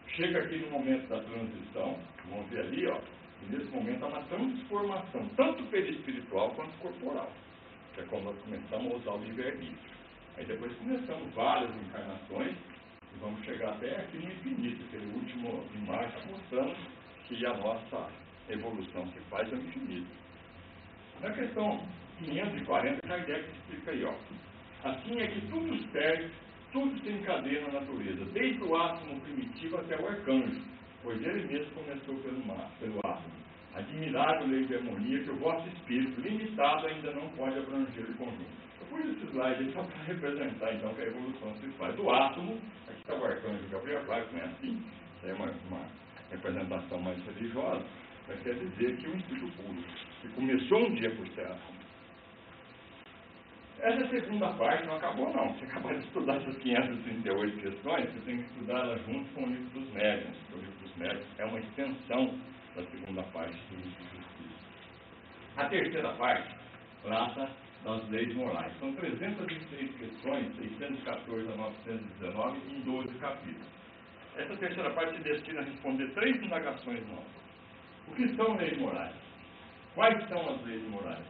Speaker 1: chega aqui no momento da transição, vamos ver ali, ó, e nesse momento há uma transformação, tanto perispiritual quanto corporal, que é quando nós começamos a usar o livre-arbítrio. Aí depois começamos várias encarnações e vamos chegar até aqui no infinito, aquele último imagem está mostrando que a nossa evolução se faz no infinito. Na questão 540, Kardec explica aí, ó. Assim é que tudo serve, tudo se encadeia na natureza, desde o átomo primitivo até o arcanjo, pois ele mesmo começou pelo átomo. Admirável lei de harmonia que o vosso espírito, limitado, ainda não pode abranger o conjunto. Eu pus esse slide só para representar, então, que a evolução se faz do átomo. Aqui está o arcanjo Gabriel, claro que não é assim, isso é uma representação mais religiosa, mas quer dizer que o espírito puro, que começou um dia por ser átomo. Essa segunda parte não acabou, não. Se acabar de estudar essas 538 questões, você tem que estudá-las junto com o livro dos médiuns. O livro dos médiuns é uma extensão da segunda parte do livro dos espíritos. A terceira parte trata das leis morais. São 306 questões, 614 a 919, em 12 capítulos. Essa terceira parte se destina a responder 3 indagações novas. O que são leis morais? Quais são as leis morais?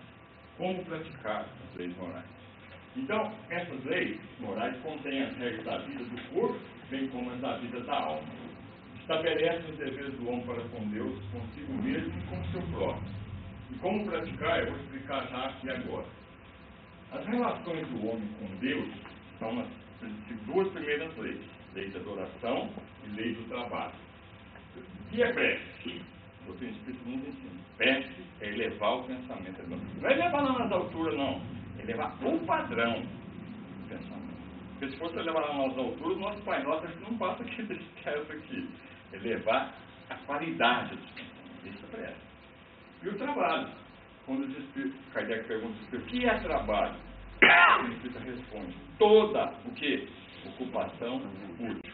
Speaker 1: Como praticar as leis morais? Então, essas leis morais contêm as regras da vida do corpo, bem como as da vida da alma. Estabelecem os deveres do homem para com Deus, consigo mesmo e com o seu próximo. E como praticar, eu vou explicar já aqui agora. As relações do homem com Deus são as 2 primeiras leis: lei da adoração e lei do trabalho. O que é prece? O doutrina espírita nos ensina. Prece é elevar o pensamento. Não é levar lá nas alturas, não. É elevar o padrão do pensamento. Porque se fosse levar lá nas alturas, nosso Pai Nosso acho que não passa aqui desse teto aqui. Elevar a qualidade dos pensamentos. Isso é prece. E o trabalho. Quando os espíritos, Kardec pergunta o que é trabalho? O espírito responde: toda o que? Ocupação útil.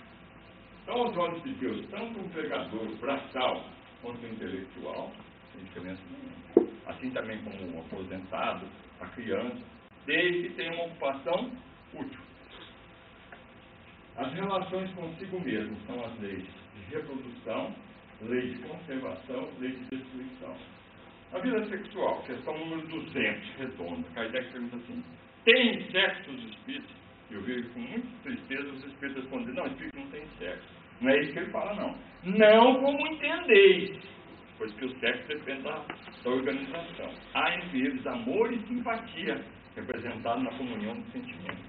Speaker 1: Então, aos olhos de Deus, tanto o pregador, o braçal, quanto o intelectual, sem diferença nenhuma. Assim também como o aposentado, a criança, desde que tenha uma ocupação útil. As relações consigo mesmo são as leis de reprodução, lei de conservação, lei de destruição. A vida sexual, questão número 200, redonda. Kardec pergunta assim: tem sexo os espíritos? Eu vejo com muita tristeza os espíritos respondendo: não, espírito não tem sexo. Não é isso que ele fala, não. Não como entendeis, pois que o sexo depende da organização. Há entre eles amor e simpatia, representado na comunhão dos sentimentos.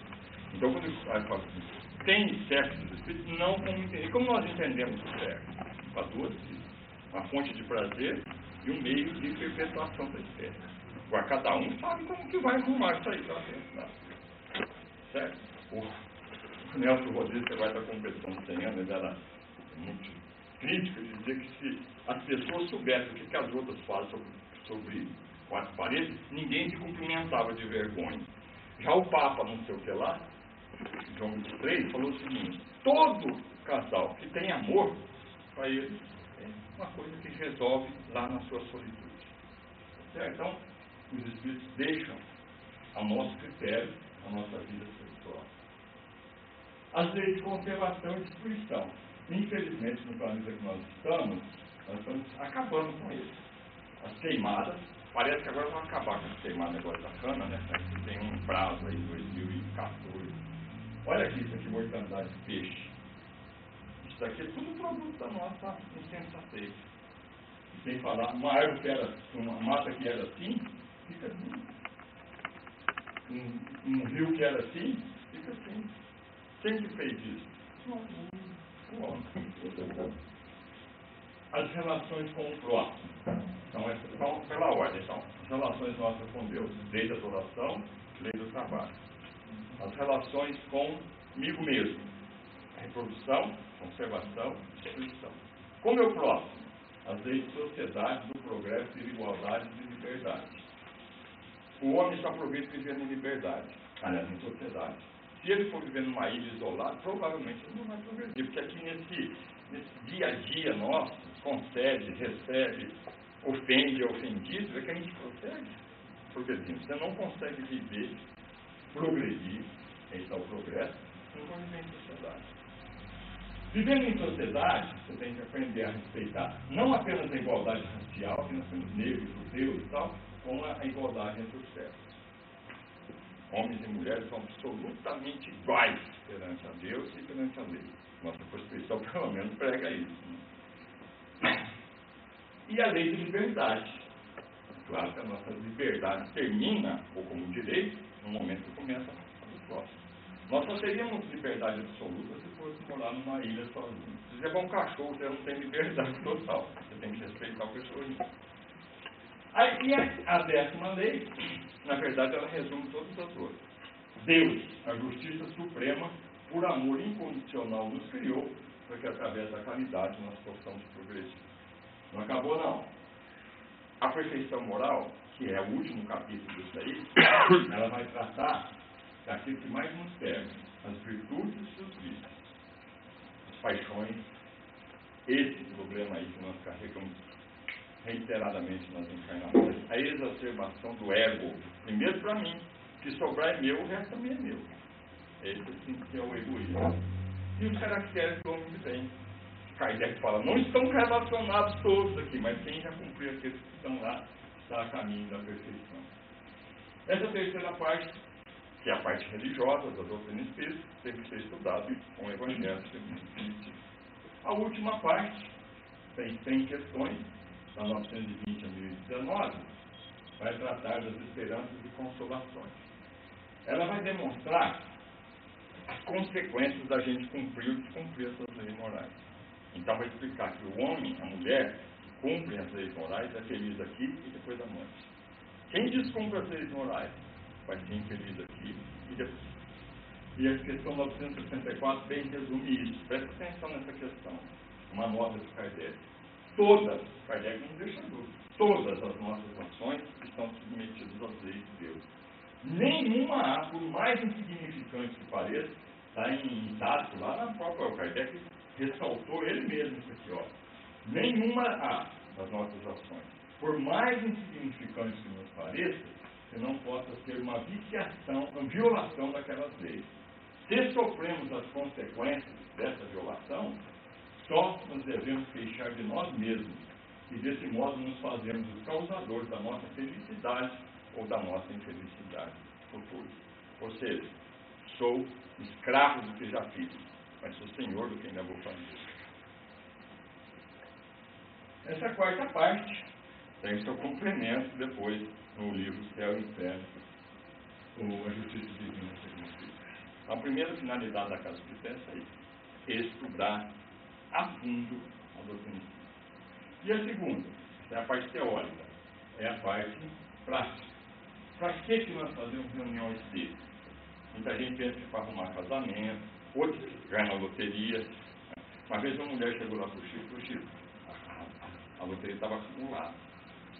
Speaker 1: Então, quando ele fala assim, tem sexo dos espíritos, não como entender. Como nós entendemos o sexo? As 2 vidas. Uma fonte de prazer e um meio de perpetuação da espécie. Agora, cada um sabe como que vai arrumar isso aí para frente. certo? O Nelson Rodrigues, que agora está completando 100 anos, ele era muito crítico, ele dizia que se as pessoas soubessem o que as outras falam sobre quatro paredes, ninguém se cumprimentava de vergonha. Já o Papa, não sei o que lá, João XXIII, falou o seguinte: todo casal que tem amor, para ele, é uma coisa que resolve lá na sua solitude. Certo? Então, os Espíritos deixam ao nosso critério a nossa vida sexual. As leis de conservação e destruição. Infelizmente, no planeta que nós estamos acabando com isso. As queimadas, parece que agora vão acabar com as queimadas negócio da cana, né? Tem um prazo aí, 2014. Olha aqui, isso aqui, mortandade de peixe. Isso daqui é tudo produto da nossa insensatez. Sem falar, uma árvore que era, uma mata que era assim, fica assim. Um rio que era assim, fica assim. Quem que fez isso? O homem. As relações com o próximo. Então, pela ordem, então, as relações nossas com Deus, lei da adoração, lei do trabalho. As relações comigo mesmo, reprodução, conservação, destruição. Com o meu próximo, as leis de sociedade, do progresso, de igualdade e de liberdade. O homem só aproveita vivendo em liberdade, aliás, em sociedade. Se ele for viver numa ilha isolada, provavelmente ele não vai progredir, porque aqui nesse dia a dia nosso, concede, recebe, ofende, é ofendido, é que a gente consegue progredir. Você não consegue viver, progredir, esse é o progresso, não pode viver em sociedade. Vivendo em sociedade, você tem que aprender a respeitar não apenas a igualdade racial, que nós temos negros, judeus e tal, como a igualdade entre os sexos. Homens e mulheres são absolutamente iguais perante a Deus e perante a lei. Nossa Constituição, pelo menos, prega isso. Né? E a lei de liberdade. Claro que a nossa liberdade termina, ou como direito, no momento que começa o próximo. Nós só teríamos liberdade absoluta se fosse morar numa ilha sozinho. Se você levar um cachorro, você não tem liberdade total. Você tem que respeitar o cachorrinho. E a 10ª lei, na verdade, ela resume todas as outras. Deus, a justiça suprema, por amor incondicional, nos criou, para que através da caridade nós possamos progredir. Não acabou, não. A perfeição moral, que é o último capítulo disso aí, ela vai tratar daquilo que mais nos pega, as virtudes e os vícios, as paixões, esse problema aí que nós carregamos reiteradamente nas encarnações, a exacerbação do ego. Primeiro para mim, que sobrar é meu, o resto também é meu. Esse assim que é o egoísmo. E os caracteres do homem de bem. Kardec fala, não estão relacionados todos aqui, mas quem já cumpriu aqueles que estão lá, está a caminho da perfeição. Essa terceira parte, que é a parte religiosa da doutrina espírita, tem que ser estudada com o Evangelho segundo o Espiritismo. A última parte, tem questões, da 920 a 1019, vai tratar das esperanças e consolações. Ela vai demonstrar as consequências da gente cumprir ou descumprir essas leis morais. Então vai explicar que o homem, a mulher, que cumprem as leis morais, é feliz aqui e depois da morte. Quem descumpre as leis morais vai ser infeliz aqui e depois. E a questão 964 bem resume isso. Presta atenção nessa questão. Uma nota de Kardec. Todas, Kardec não deixa dúvida, todas as nossas ações estão submetidas às leis de Deus. Nenhuma há, por mais insignificante que pareça, está em Tato, lá na própria Kardec, ressaltou ele mesmo isso aqui, ó. Nenhuma há das nossas ações, por mais insignificante que nos pareça, que não possa ser uma viciação, uma violação daquelas leis. Se sofremos as consequências dessa violação, só nos devemos queixar de nós mesmos e desse modo nos fazemos os causadores da nossa felicidade ou da nossa infelicidade futura. Ou seja, sou escravo do que já fiz, mas sou senhor do que ainda vou fazer. Essa quarta parte tem o seu complemento depois no livro Céu e Inferno, ou A Justiça Divina segundo Cristo. A primeira finalidade da Casa Espírita é essa aí, estudar a fundo a doutrina espírita. E a segunda, é a parte teórica, é a parte prática. Para que nós fazemos reunião espírita? Muita gente pensa que para arrumar casamento, outros ganham na loteria. Uma vez uma mulher chegou lá para o Chico, a loteria estava acumulada.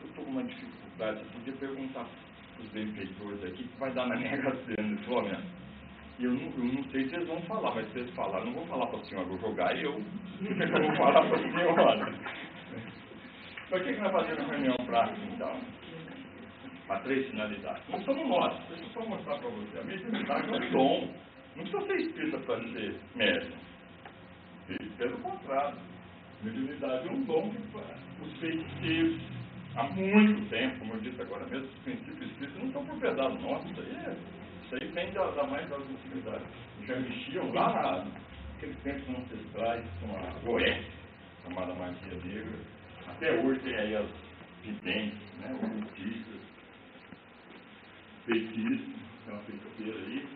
Speaker 1: Eu estou com uma dificuldade, você podia perguntar para os benfeitores aqui que vai dar na Mega Sena. Ele falou, eu não sei se eles vão falar, mas se eles falarem, eu não vou falar para a senhora, vou jogar eu. Eu vou falar para a senhora. Mas o que nós fazemos na reunião prática, então? Para 3 finalidades. Não somos nós, deixa eu só mostrar para você. A mediunidade é um dom. Não precisa ser espírita para ser médium. Pelo contrário, a mediunidade é um dom que os feiticeiros, há muito tempo, como eu disse agora mesmo, os princípios espíritas não são propriedade nossa. Isso aí vem da mais das antiguidades. Já mexiam lá naqueles tempos ancestrais com a Goécia, chamada magia negra. Até hoje tem aí as videntes, né, ocultistas, feitiços, tem uma feiticeira aí,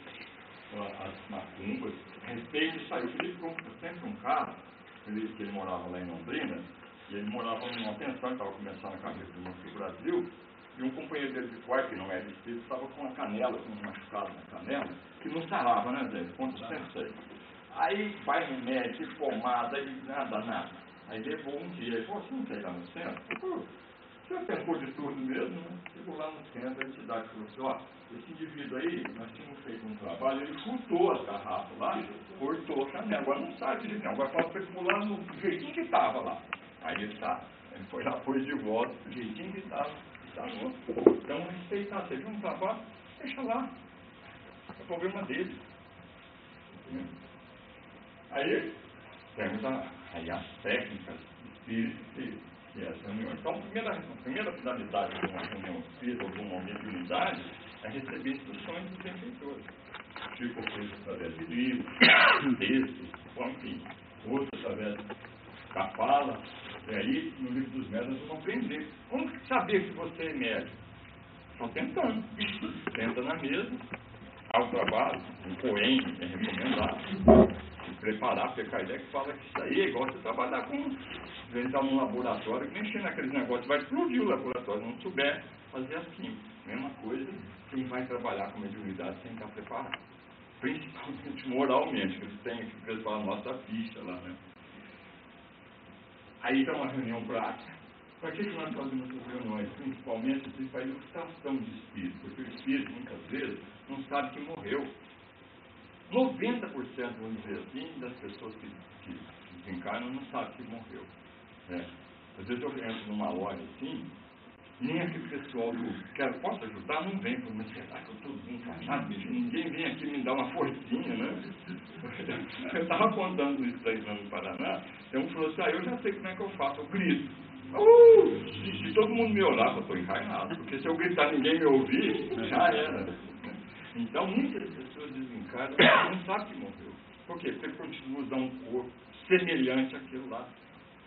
Speaker 1: as macumbas. A respeito disso aí, o Felipe conta sempre um cara, que ele morava lá em Londrina, e ele morava numa pensão, estava começando a carreira do Brasil, e um companheiro dele de quarto, que não era espírito, estava com uma canela, com um machucado na canela, que não sarava, né, Zé? Conta sempre isso aí. Aí vai no médico, pomada, e nada. Aí levou um dia, ele falou, você não quer ir lá no centro? Você pensou de tudo mesmo, né? Chegou lá no centro, a entidade falou assim, ó, esse indivíduo aí, nós tínhamos feito um trabalho, ele furtou as garrafas lá, cortou a canela, agora não sabe de não, agora pode especular no jeitinho que estava lá. Aí ele foi lá, foi de volta, do jeitinho que estava, então respeitar, você viu um trabalho, deixa lá, é o problema dele. Aí temos as técnicas espíritas e as reuniões. Então, a primeira finalidade de uma reunião espírita ou de uma mediunidade é receber instruções dos benfeitores. Tipo, fez através de livros, textos, enfim, outros através da fala. E aí, no livro dos médiuns, nós vamos aprender. Como saber que você é médium? Só tentando. Tenta na mesa, ao trabalho, um poema é recomendado. Preparar, porque Kardec fala que isso aí é igual você trabalhar com, entrar num laboratório, mexer naqueles negócios, vai explodir o laboratório, não souber fazer assim. Mesma coisa, quem vai trabalhar com mediunidade sem estar preparado. Principalmente moralmente, que eles têm que preparar a nossa ficha lá, né? Aí dá uma reunião prática. Para que nós fazemos essas reuniões? Principalmente para ilustração de espírito, porque o espírito, muitas vezes, não sabe que morreu. 90%, vamos dizer assim, das pessoas que desencarnam não sabem que morreu. Às vezes eu entro numa loja assim, nem aquele pessoal do posso ajudar, não vem, mas será que eu estou desencarnado? Ninguém vem aqui me dar uma forcinha, né? Eu estava contando isso aí no Paraná, então um falou assim, eu já sei como é que eu faço, eu grito. Se todo mundo me olhar, eu estou encarnado, porque se eu gritar e ninguém me ouvir, já era. Então, muitas pessoas desencarnam e não sabem que morreu. Por quê? Porque ele continua usando um corpo semelhante àquilo lá.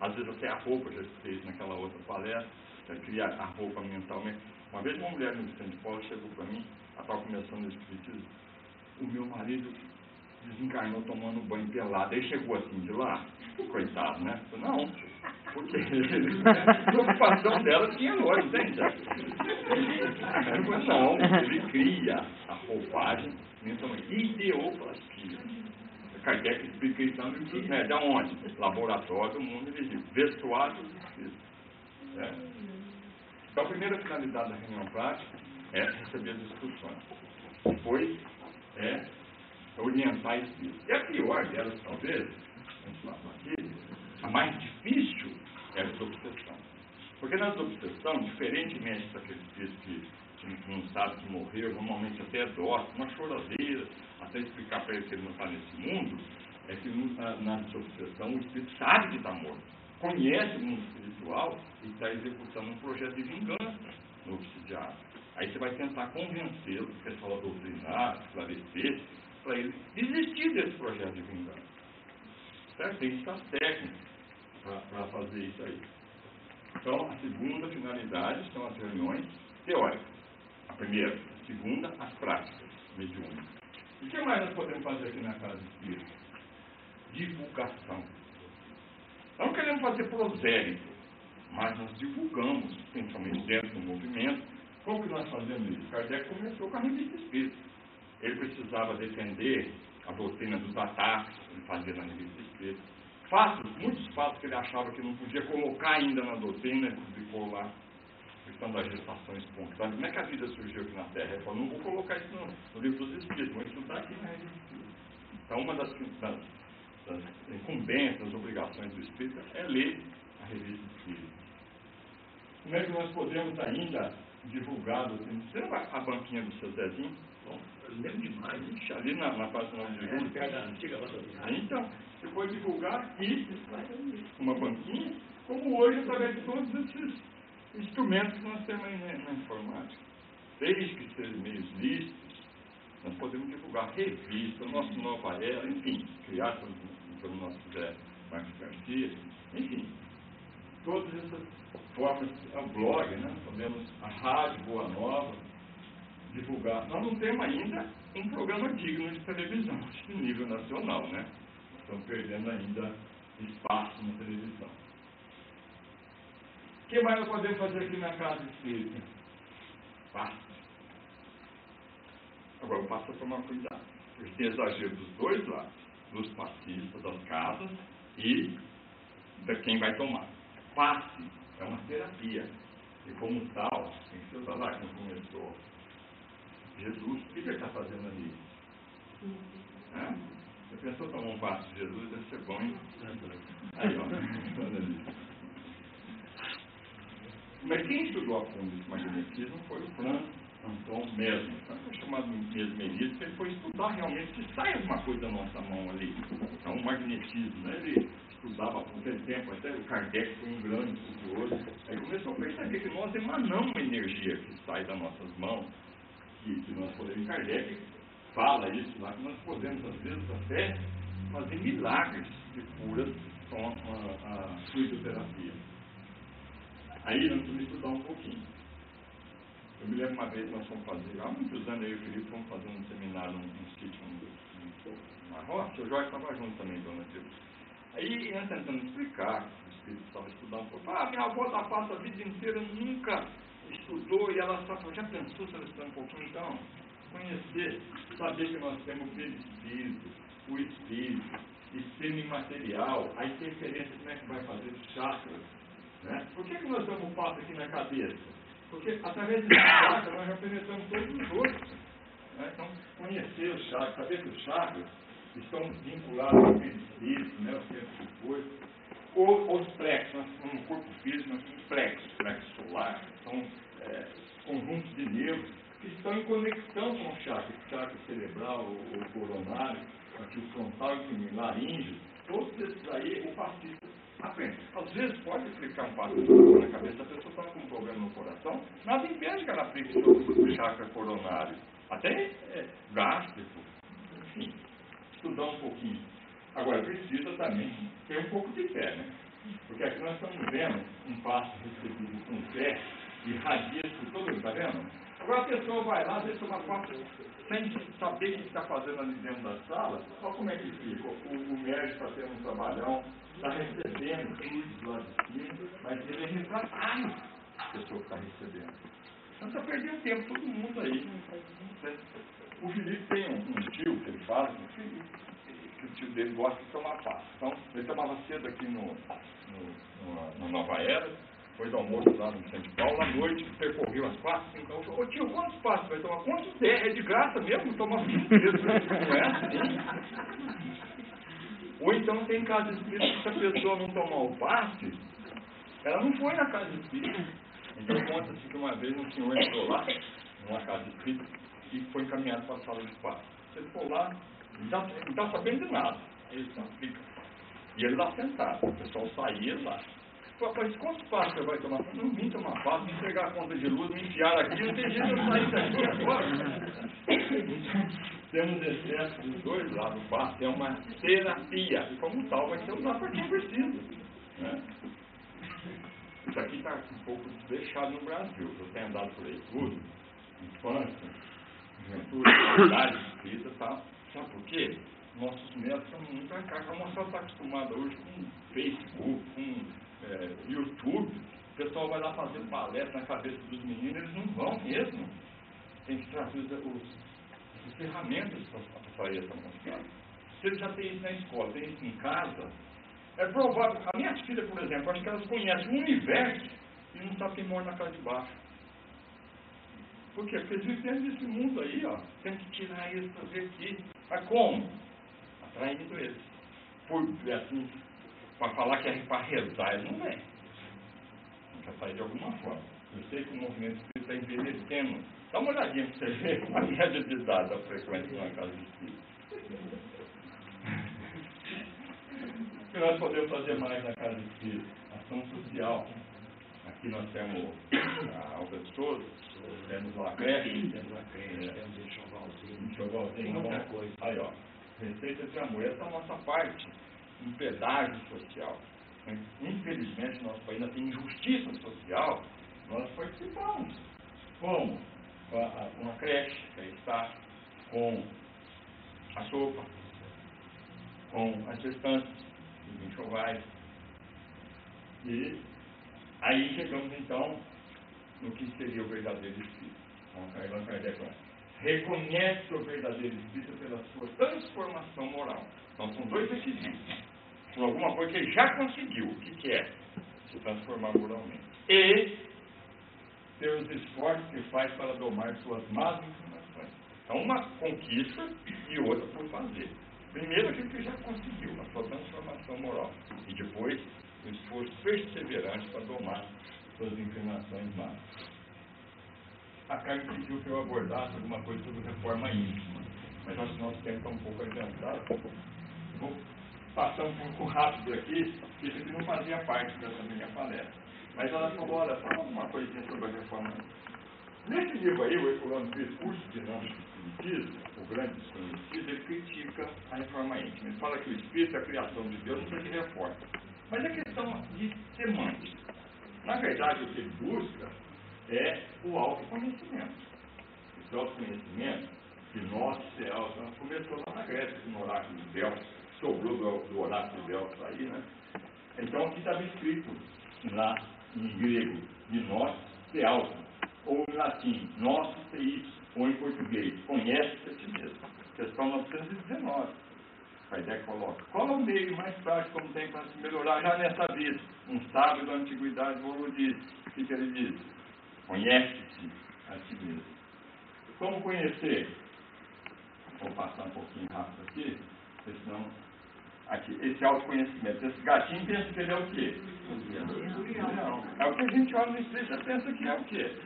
Speaker 1: Às vezes até a roupa, já fez naquela outra palestra, cria a roupa mentalmente. Uma vez uma mulher no Vicente Paulo chegou para mim, ela estava começando o espiritismo, o meu marido desencarnou tomando banho pelado, aí chegou assim de lá, coitado, né? Eu, não, porque a preocupação dela tinha nós, entende? Não, ele cria a roupagem mentalmente, ideoplastia. Kardec explica isso no livro dos médios. Aonde? Laboratório do mundo invisível. Vestuário do espírito. Então, a primeira finalidade da reunião prática é receber as instruções. Depois, é orientar espírito. E a pior delas, talvez, a mais difícil é a desobsessão. Porque na desobsessão, diferentemente daquele espírito que não sabe que morreu, normalmente até dó, uma choradeira, até explicar para ele que ele não está nesse mundo, é que na desobsessão o espírito sabe que está morto, conhece o mundo espiritual e está executando um projeto de vingança no obsidiário. Aí você vai tentar convencê-lo, o pessoal doutrinar, esclarecer, para ele desistir desse projeto de vingança. Certo? Tem essas técnicas para fazer isso aí. Então, a segunda finalidade são as reuniões teóricas. A primeira. A segunda, as práticas mediúnicas. E o que mais nós podemos fazer aqui na Casa Espírita? Divulgação. Não queremos fazer prosélito, mas nós divulgamos, principalmente dentro do movimento. Como que nós fazemos isso? Kardec começou com a revista Espírita. ele precisava defender a doutrina dos ataques, ele fazia na revista Espírita. Fatos, muitos fatos que ele achava que não podia colocar ainda na doutrina, ele publicou lá. A questão da gestação espontânea. Como é que a vida surgiu aqui na Terra? Ele falou, não vou colocar isso no livro dos Espíritos, vou estudar aqui na revista Espírita. Então, uma das incumbências, das obrigações do Espírita é ler a revista Espírita. Como é que nós podemos ainda divulgar a doutrina? Você não vai a banquinha do seu Zezinho?
Speaker 2: Bom, eu lembro demais.
Speaker 1: Ixi, ali na página de Jesus.
Speaker 2: É a antiga banca.
Speaker 1: Então, você pode divulgar aqui uma banquinha, como hoje, através de todos esses instrumentos que nós temos aí na informática. Desde que sejam meios lícitos, nós podemos divulgar revista, o nosso Nova Era, enfim, criado pelo nosso Zé Marcos Garcia, enfim, todas essas formas, é o blog, né? Podemos a rádio Boa Nova, divulgar. Nós não temos ainda um programa digno de televisão, de nível nacional, né? Estamos perdendo ainda espaço na televisão. O que mais nós podemos fazer aqui na Casa Espírita? Passe. Agora, passa a tomar cuidado. Porque tem exagero dos dois lados, dos passistas, das casas e de quem vai tomar. Passe é uma terapia. E como tal, tem que ser usado lá, quando começou Jesus, o que ele está fazendo ali? Você pensou tomar um passe de Jesus, deve ser bom, hein? Aí, ó. Mas quem estudou a fundo esse magnetismo foi o Franz Anton Mesmer. Foi chamado mesmerista, porque ele foi estudar realmente se sai alguma coisa da nossa mão ali. Então, o magnetismo, né? Ele estudava por aquele tempo, até o Kardec foi um grande estudioso. Aí começou a perceber que nós emanamos uma energia que sai das nossas mãos, que nós podemos. Kardec fala isso lá, que nós podemos, às vezes, até fazer milagres de curas com a fluidoterapia. Aí nós vamos estudar um pouquinho. Eu me lembro uma vez que nós fomos fazer, há muitos anos eu e o Felipe fomos fazer um seminário num sítio, numa roça, o Jorge estava junto também, dona Silvia. Aí nós tentando explicar, o Espírito estava estudando um pouco. Minha avó da passa a vida inteira, nunca estudou, e ela só já pensou se ela estudar um pouquinho, então, conhecer, saber que nós temos o perispírito, o espírito, e semi-material, a interferência, como é que vai fazer os chakras, né? Por que nós damos um passo aqui na cabeça? Porque através desse chakra nós já penetramos todos os outros. Né? Então, conhecer os chakras, saber que os chakras estão vinculados ao perispírito, né? O centro do corpo, ou os plexos, no corpo físico nós temos plexos solar, são conjuntos de nervos que estão em conexão com o chakra cerebral, o coronário, aqui o frontal e o laríngeo, todos esses aí o passista aprende. Às vezes pode aplicar um passo na cabeça da pessoa, está com um problema no coração, nada impede que ela aplique sobre o chakra coronário, até gástrico, enfim, estudar um pouquinho. Agora, precisa também ter um pouco de fé, né? Porque aqui nós estamos vendo um passo recebido com fé, irradia por todo mundo, está vendo? Agora a pessoa vai lá, deixa uma passo sem saber o que está fazendo ali dentro da sala, olha como é que fica. O médico está tendo um trabalhão, está recebendo cruzes lá de cima, mas ele é refratário, a pessoa que está recebendo. Então está perdendo tempo, todo mundo aí. O Felipe tem um tio que ele fala, que o tio dele gosta de tomar passo. Então, ele tomava cedo aqui no Nova Era, foi do almoço lá no Centro de Paulo, à noite, percorreu as 4, 5 horas. Ô tio, quantos passos vai tomar? Quantos der? É de graça mesmo? Tomar 5 vezes. Não é assim? Ou então tem casa espírita que se a pessoa não tomar o passe, ela não foi na casa espírita. Então conta-se que uma vez um senhor entrou lá, numa casa espírita, e foi encaminhado para a sala de passe. Ele foi lá, não está sabendo de nada. Ele explica. E ele lá sentado, o pessoal saía lá. Mas quantos passos você vai tomar? Não vim tomar passo, me entregar a conta de luz, me enfiar aqui, não tem jeito de eu sair daqui agora. Temos excesso dos dois lados. O passo é uma terapia. E como tal, vai ser usado para quem precisa. Né? Isso aqui está um pouco deixado no Brasil. Eu tenho andado por aí tudo, infância, juventude, idade, espírita, tá? Sabe por quê? Nossos netos estão muito arcaicos. A moçada está acostumada hoje com Facebook, com YouTube. O pessoal vai lá fazer palestra na cabeça dos meninos, eles não vão mesmo. Tem que trazer os ferramentas para sair dessa consciência. Se ele já tem isso na escola, tem isso em casa, é provável. A minha filha, por exemplo, acho que elas conhecem o universo e não sabem quem mora na casa de baixo. Por quê? Porque eles vivem desse mundo aí, ó. Tem que tirar eles, fazer aqui. Mas como? Atraindo eles. Por, assim, para falar que é para rezar, eles não vêm. Tem que sair de alguma forma. Eu sei que o movimento espírita está envelhecendo. Dá uma olhadinha para você ver a média de idade da frequência de uma casa de espírito. O que nós podemos fazer mais na casa de espírito? Ação social. Aqui nós temos a Alta de Souza, temos a creche,
Speaker 2: temos
Speaker 1: um enxovalzinho,
Speaker 2: muita coisa.
Speaker 1: Aí, ó, receita de amor. Essa é a nossa parte, um pedágio social. Infelizmente, nosso país ainda tem injustiça social. Nós participamos. Como? Com a creche, que aí está, com a sopa, com as gestantes, os enxovais. E aí chegamos, então, no que seria o verdadeiro espírito. Então, Allan Kardec reconhece o verdadeiro espírito pela sua transformação moral. Então, são dois requisitos. Por alguma coisa que ele já conseguiu. O que é? Se transformar moralmente. E ter os esforços que faz para domar suas más inclinações. Então, uma conquista e outra por fazer. Primeiro, aquilo que já conseguiu, a sua transformação moral. E depois, o esforço perseverante para domar suas inclinações más. A Carmen pediu que eu abordasse alguma coisa sobre reforma íntima. Mas acho que nosso tempo está um pouco adiantado. Vou passar um pouco rápido aqui, porque isso aqui não fazia parte dessa minha palestra. Mas ela falou, olha, fala alguma coisinha sobre a reforma íntima. Nesse livro aí, o Herculano fez curso de gnóstico e espiritismo, o grande desconhecido, ele critica a reforma íntima. Ele fala que o espírito é a criação de Deus, não precisa de reforma. Mas é questão de semântica. Na verdade, o que ele busca é o autoconhecimento. Esse autoconhecimento, que nós, começou lá na Grécia, no oráculo de Delfos, sobrou do oráculo de Delfos aí, né? Então, aqui estava escrito lá em grego, de nós, teauto, ou em latim, nós, teis, ou em português, conhece-te a ti mesmo. Questão 919. Kardec coloca, qual é o meio mais prático como tem para se melhorar já nessa vida? Um sábio da antiguidade Moro diz. O que ele diz? Conhece-te a ti mesmo. Como conhecer? Vou passar um pouquinho rápido aqui, porque senão... Aqui, esse autoconhecimento. Esse gatinho pensa que ele é o quê? Não. É o que a gente olha no espelho e pensa que é o quê?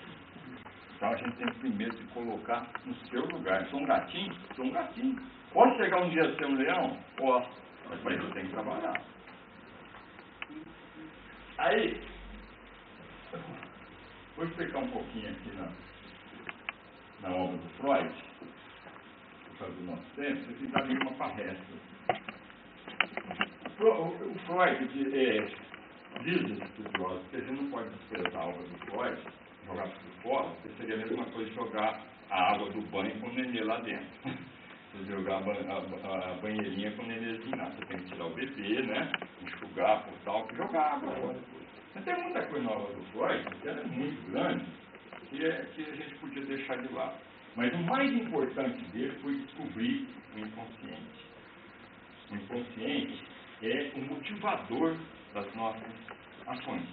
Speaker 1: Então a gente tem que primeiro se colocar no seu lugar. Sou um gatinho? Sou um gatinho. Pode chegar um dia a ser um leão? Posso. Mas para isso eu tenho que trabalhar. Aí, vou explicar um pouquinho aqui na obra do Freud, por causa do nosso tempo, isso aqui dá meio uma palestra. O Freud diz os estudiosos que a gente não pode desprezar a obra do Freud, jogar por fora, porque seria a mesma coisa de jogar a água do banho com o nenê lá dentro. Você jogar a banheirinha com o nenêzinho lá. Você tem que tirar o bebê, né? Enxugar, por tal, jogar água fora depois. Mas tem muita coisa nova do Freud, que ela é muito grande, que a gente podia deixar de lado. Mas o mais importante dele foi descobrir o inconsciente. O inconsciente é o motivador das nossas ações.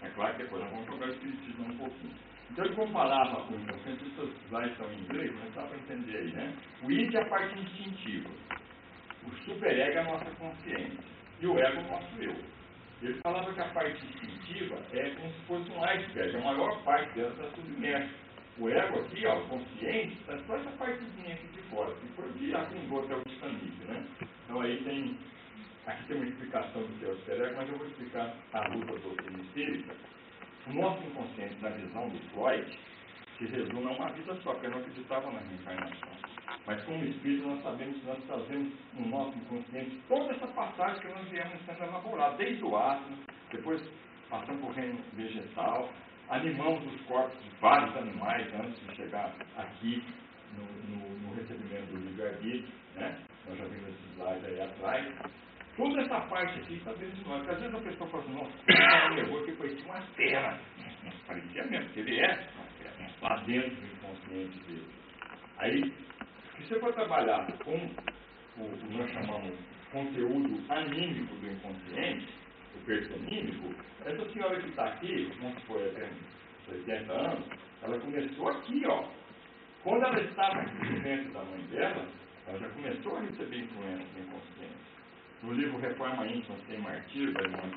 Speaker 1: É claro que depois nós vamos jogar o espiritismo um pouquinho. Então ele comparava com o inconsciente, os slides estão em inglês, mas dá para entender aí, né? O id é a parte instintiva. O superego é a nossa consciência. E o ego é o nosso eu. Ele falava que a parte instintiva é como se fosse um iceberg, a maior parte dela está submersa. O ego aqui, ó, o consciente, está só essa partezinha aqui de fora, que foi que afundou até o Titanic, né? Então aí tem, aqui tem uma explicação do que é o superego, mas eu vou explicar a luta do doutrina espírita. O nosso inconsciente, na visão do Freud, se resume a uma vida só, porque eu não acreditava na reencarnação. Mas como espírito nós sabemos que nós trazemos no nosso inconsciente toda essa passagem que nós viemos sendo elaborados, desde o átomo, depois passamos por reino vegetal, animamos os corpos de vários animais antes de chegar aqui no recebimento do livre-arbítrio, né? Nós já vimos esses slides aí atrás. Toda essa parte aqui está dentro de nós. Porque às vezes a pessoa fala assim, nossa, ele estava nervoso que parecia uma fera. Parecia mesmo, porque ele é uma fera, lá dentro do inconsciente dele. Aí, se você for trabalhar com o que nós chamamos conteúdo anímico do inconsciente, o personímico, essa senhora que está aqui, vamos supor, tem 80 anos, ela começou aqui, ó. Quando ela estava aqui dentro da mãe dela, ela já começou a receber influência do inconsciente. No livro Reforma Íntima Sem Martírio, da irmã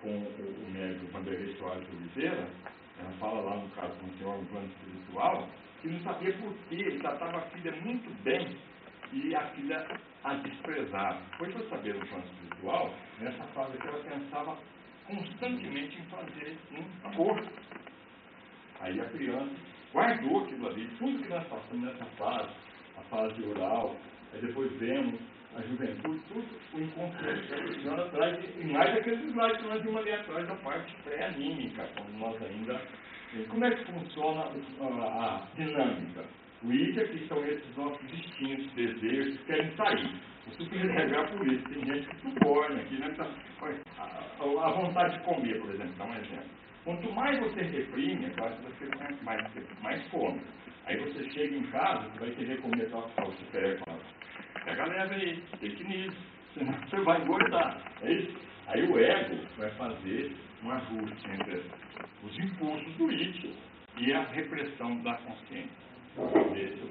Speaker 1: com o médico Vanderlei Soares Oliveira, ela fala lá no caso do senhor no plano espiritual, que não sabia por quê, ele tratava a filha muito bem e a filha a desprezava. Depois de eu saber no plano espiritual, nessa fase aqui ela pensava constantemente em fazer um aborto. Aí a criança guardou aquilo ali, tudo que nós passamos nessa fase, a fase oral, aí depois vemos a juventude, tudo o inconsciente da funciona atrás, e mais aqueles slides que nós vimos ali atrás da parte pré-anímica, quando nós ainda... Como é que funciona a dinâmica? O id aqui são esses nossos instintos, desejos que querem sair. O superego é por isso, tem gente que suborna aqui, né? A vontade de comer, por exemplo, dá um exemplo. Quanto mais você reprime, você vai ter mais fome. Aí você chega em casa, você vai querer comer o superego e fala, pega leve aí, tem que ir nisso, senão você vai engordar. É isso? Aí o ego vai fazer um ajuste entre os impulsos do id e a repressão da consciência.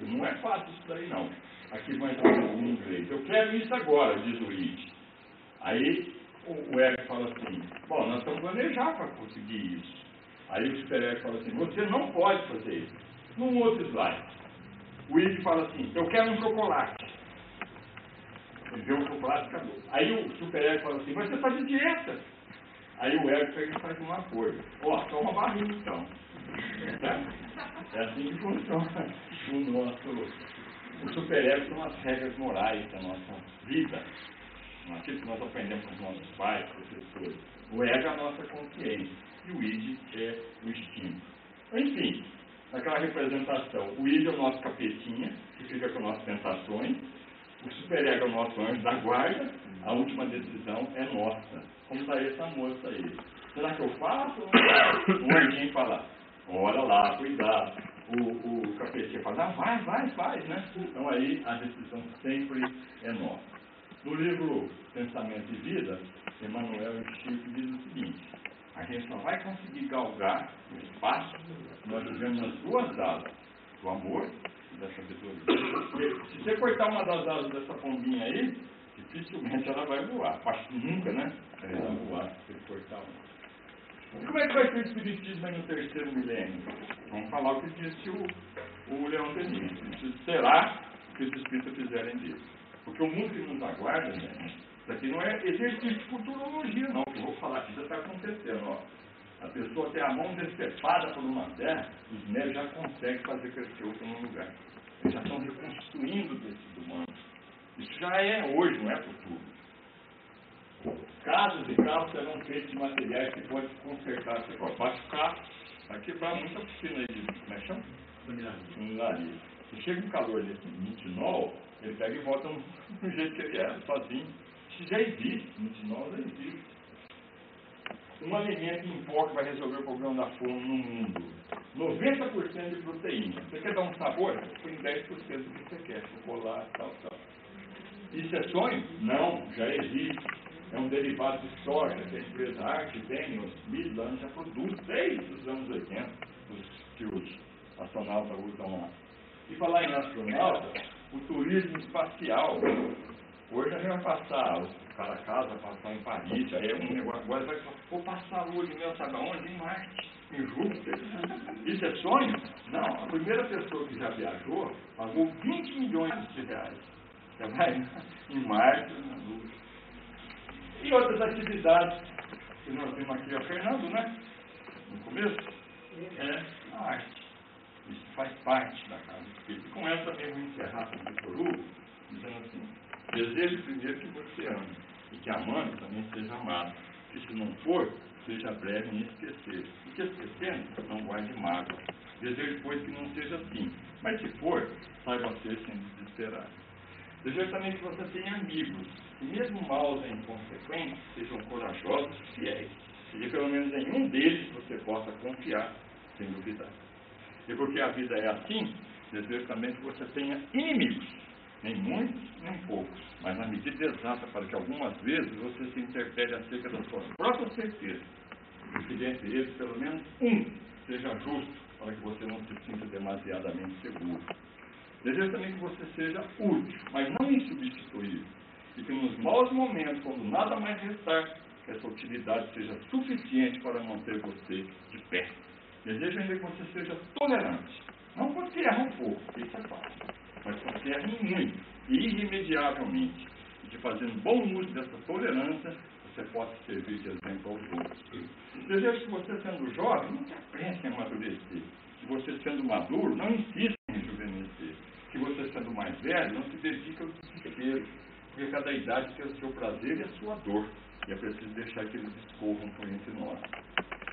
Speaker 1: Não é fácil isso daí, não. Aqui vai entrar em inglês. Eu quero isso agora, diz o id. Aí o ego fala assim, bom, nós estamos planejando para conseguir isso. Aí o superego fala assim, você não pode fazer isso. Num outro slide, o id fala assim, eu quero um chocolate. Ele vê um chocolate e acabou. Aí o superego fala assim, mas você está de dieta. Aí o ego pega e faz um acordo. Ó, toma barriga então. É assim que funciona o nosso... O superego são as regras morais da nossa vida. Aquilo que nós aprendemos com os nossos pais, professores. O ego é a nossa consciência. E o id é o instinto. Enfim, naquela representação, o id é o nosso capetinha, que fica com as nossas tentações. O superego é o nosso anjo da guarda. A última decisão é nossa. Como está essa moça aí? Será que eu faço? O anjinho fala, olha lá, cuidado. O capetinha fala, vai, faz, né? Então aí a decisão sempre é nossa. No livro Pensamento e Vida, Emmanuel Chico diz o seguinte, a gente só vai conseguir galgar o espaço que nós vivemos nas duas asas, do amor e da sabedoria. Se você cortar uma das asas dessa pombinha aí, dificilmente ela vai voar. Acho que nunca, né? Ela vai voar se você cortar uma. E como é que vai ser o espiritismo aí no terceiro milênio? Vamos falar o que disse o Leão Denis. Isso será o que os espíritas fizerem dele. Porque o mundo que nos aguarda, gente, isso aqui não é exercício de futurologia, não. Que eu vou falar aqui já está acontecendo, ó. A pessoa tem a mão decepada por uma terra, os médicos já conseguem fazer crescer outro no lugar. Eles já estão reconstruindo o tecido humano. Isso já é hoje, não é futuro. Casas e carros serão feitos de materiais que podem se consertar. Você pode machucar, vai quebrar muita piscina aí de, como é que chama? Funilaria. Se chega um calor desse nitinol, ele pega e volta do jeito que ele era, sozinho. Isso já existe, nitinol já existe. Um alimento em pó que vai resolver o problema da fome no mundo. 90% de proteína. Você quer dar um sabor? Põe 10% do que você quer. Chocolate, tal. Isso é sonho? Não, já existe. É um derivado de soja que a empresa Arte tem, os Midland já produz desde os anos 80, que os astronautas usam lá. E falar em astronauta, o turismo espacial. Hoje a gente vai passar, o cara casa, passar em Paris, aí é um negócio, agora vai falar, vou passar a lua de mel, sabe aonde? Em Marte, em Júpiter. Isso é sonho? Não, a primeira pessoa que já viajou pagou 20 milhões de reais. Você vai em Marte, na Lua. E outras atividades que nós vimos aqui, a Fernando, né? No começo, é a arte. Isso faz parte da casa espírita. E com essa mesmo encerrar com o Victor Hugo, dizendo assim, desejo primeiro que você ame, e que amando também seja amado. Que se não for, seja breve em esquecer. E que esquecendo, não guarde mágoa. Desejo, pois, que não seja assim. Mas se for, saiba ser sem desesperar. Desejo também que você tenha amigos, que mesmo maus e inconsequentes, sejam corajosos e fiéis, e que pelo menos em um deles você possa confiar sem duvidar. E porque a vida é assim, Desejo também que você tenha inimigos, nem muitos, nem poucos, mas na medida exata, para que algumas vezes você se interpele acerca da sua própria certeza, e que dentre eles, pelo menos um, seja justo, para que você não se sinta demasiadamente seguro. Desejo também que você seja útil, mas não insubstituível, e que nos maus momentos, quando nada mais restar, que essa utilidade seja suficiente para manter você de pé. Desejo ainda que você seja tolerante, não porque erra um pouco, isso é fácil, mas porque erra muito e irremediavelmente, e que fazendo bom uso dessa tolerância, você possa servir de exemplo aos outros. Desejo que você, sendo jovem, não se apresse em amadurecer, que você, sendo maduro, não insista em rejuvenescer, que você, sendo mais velho, não se dedique ao desespero, porque cada idade tem o seu prazer e a sua dor, e é preciso deixar que eles escorram por entre nós.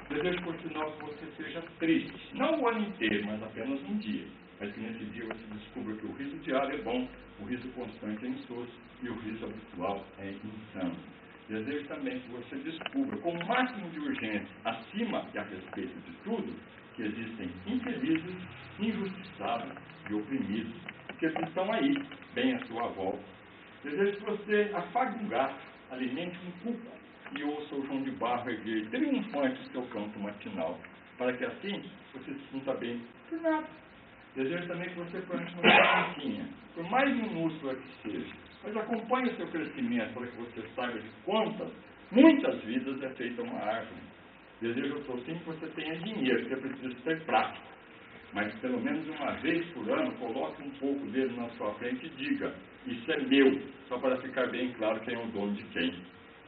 Speaker 1: Desejo, por sinal, que você seja triste, não o ano inteiro, mas apenas um dia, mas que nesse dia você descubra que o riso diário é bom, o riso constante é insosso e o riso habitual é insano. Desejo também que você descubra, com o máximo de urgência, acima e a respeito de tudo, que existem infelizes, injustiçados e oprimidos, que eles estão aí, bem à sua volta. Desejo que você afague um gato, alimente um cuco e ouça o João de Barro erguer triunfante o seu canto matinal, para que assim você se sinta bem por nada. Desejo também que você plante uma sementinha, por mais minúscula que seja, mas acompanhe o seu crescimento para que você saiba de quantas, muitas vidas é feita uma árvore. Desejo ao seu fim que você tenha dinheiro, que é preciso ser prático, mas pelo menos uma vez por ano coloque um pouco dele na sua frente e diga: isso é meu, só para ficar bem claro quem é o dono de quem.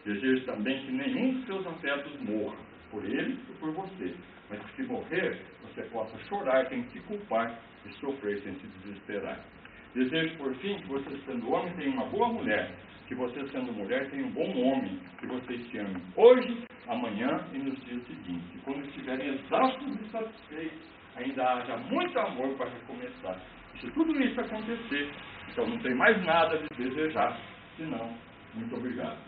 Speaker 1: Desejo também que nenhum dos seus afetos morra, por ele e por você, mas que se morrer, você possa chorar sem se culpar e sofrer sem se desesperar. Desejo, por fim, que você, sendo homem, tenha uma boa mulher, que você, sendo mulher, tenha um bom homem, que vocês se amem hoje, amanhã e nos dias seguintes. E quando estiverem exaustos e satisfeitos, ainda haja muito amor para recomeçar. E se tudo isso acontecer, então não tem mais nada de desejar, senão, muito obrigado.